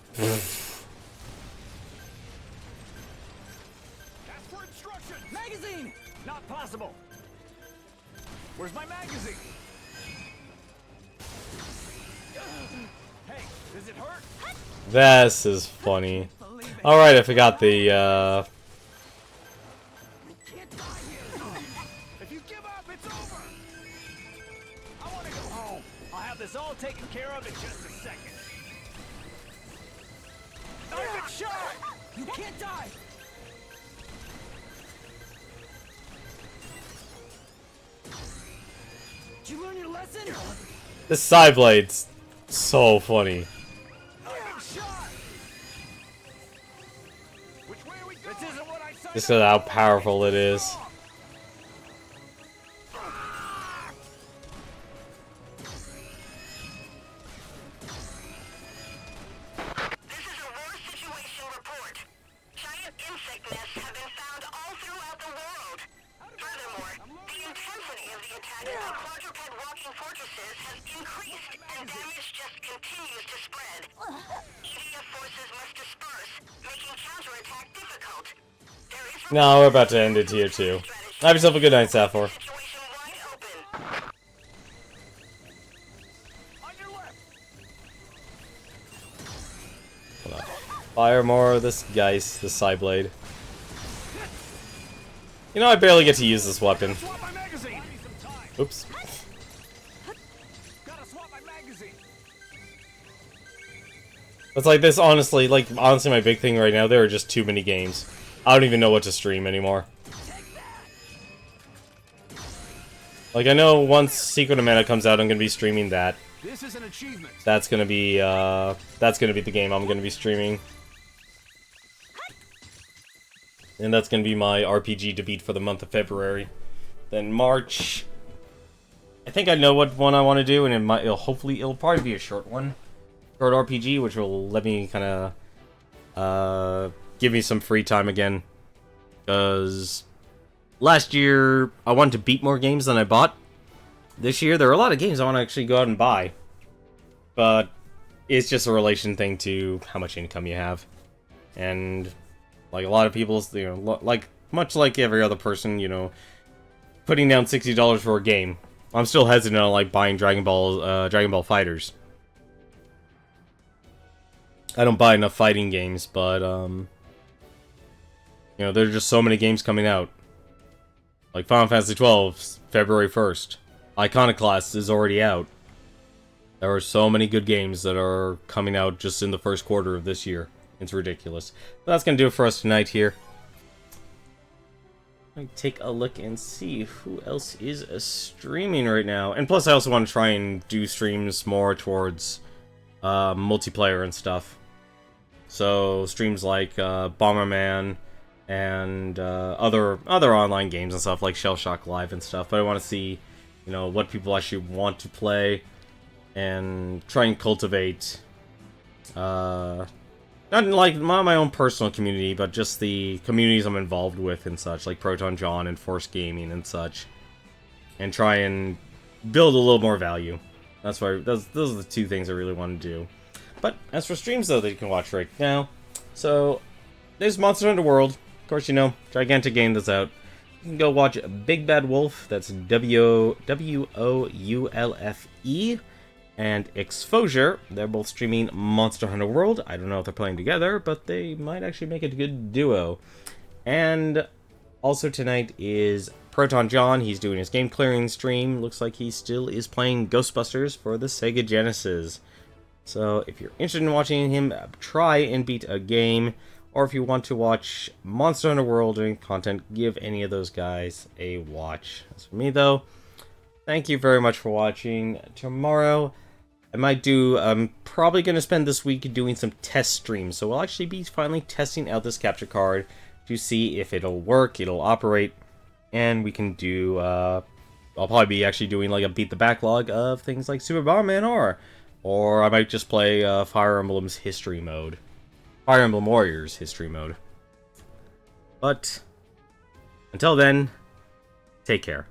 Speaker 5: Ask for instructions. Magazine. Not possible. Where's my magazine? Hey, this Does it hurt?
Speaker 1: This is funny. Alright, I forgot the,
Speaker 5: Can't die here. If you give up, it's over. I want to go home. I'll have this all taken care of in just a second. I've been shot. You can't die. Did you learn your lesson?
Speaker 1: this side blade's so funny.
Speaker 5: I've been shot. Which way are we going? This isn't what I signed
Speaker 1: Just how powerful it is.
Speaker 3: This is a war situation report. Giant insect nests have been found all throughout the world. Furthermore, the intensity of the attack by quadruped walking fortresses has increased, and damage just continues to spread. EDF forces must disperse, making counterattack difficult. There is
Speaker 1: No, we're about to end it here too. Have yourself a good night, Sappho.
Speaker 3: situation wide open.
Speaker 5: on your left.
Speaker 1: Fire more of this Geist, this side blade. You know, I barely get to use this weapon.
Speaker 5: Swap my magazine. Some time.
Speaker 1: Oops.
Speaker 5: Gotta swap my magazine.
Speaker 1: It's like this, honestly, my big thing right now, there are just too many games. I don't even know what to stream anymore. Like, I know once Secret of Mana comes out, I'm gonna be streaming that.
Speaker 5: This is an achievement.
Speaker 1: That's gonna be the game I'm gonna be streaming. And that's gonna be my RPG to beat for the month of February. Then March, I think I know what one I want to do, and it'll probably be a short one. Short RPG, which will let me kind of, give me some free time again. Because last year, I wanted to beat more games than I bought. This year, there are a lot of games I want to actually go out and buy. But it's just a relation thing to how much income you have. And, like, a lot of people, you know, much like every other person, you know, putting down $60 for a game. I'm still hesitant on, like, buying Dragon Ball FighterZ. I don't buy enough fighting games, but, you know, there are just so many games coming out. Like Final Fantasy XII, February 1st. Iconoclast is already out. There are so many good games that are coming out just in the first quarter of this year. It's ridiculous. But that's going to do it for us tonight here. Let me take a look and see who else is streaming right now. And plus, I also want to try and do streams more towards multiplayer and stuff. So streams like Bomberman and other online games and stuff like Shell Shock Live and stuff. But I want to see, you know, what people actually want to play and try and cultivate not like my own personal community, but just the communities I'm involved with and such, like Proton John and Force Gaming and such, and try and build a little more value. That's why those are the two things I really want to do. But as for streams, though, that you can watch right now, so there's Monster Hunter World. Of course, you know, gigantic game that's out. You can go watch Big Bad Wolf. That's WOULFE. And Exposure. They're both streaming Monster Hunter World. I don't know if they're playing together, but they might actually make a good duo. And also tonight is Proton John. He's doing his game clearing stream. Looks like he still is playing Ghostbusters for the Sega Genesis. So if you're interested in watching him try and beat a game, or if you want to watch Monster Hunter World and content, give any of those guys a watch. As for me, though, thank you very much for watching. Tomorrow, I'm probably going to spend this week doing some test streams. So we'll actually be finally testing out this capture card to see if it'll work, it'll operate, and we can do, I'll probably be actually doing like a beat the backlog of things like Super Bomberman or I might just play Fire Emblem's history mode. Fire Emblem Warriors history mode. But until then, take care.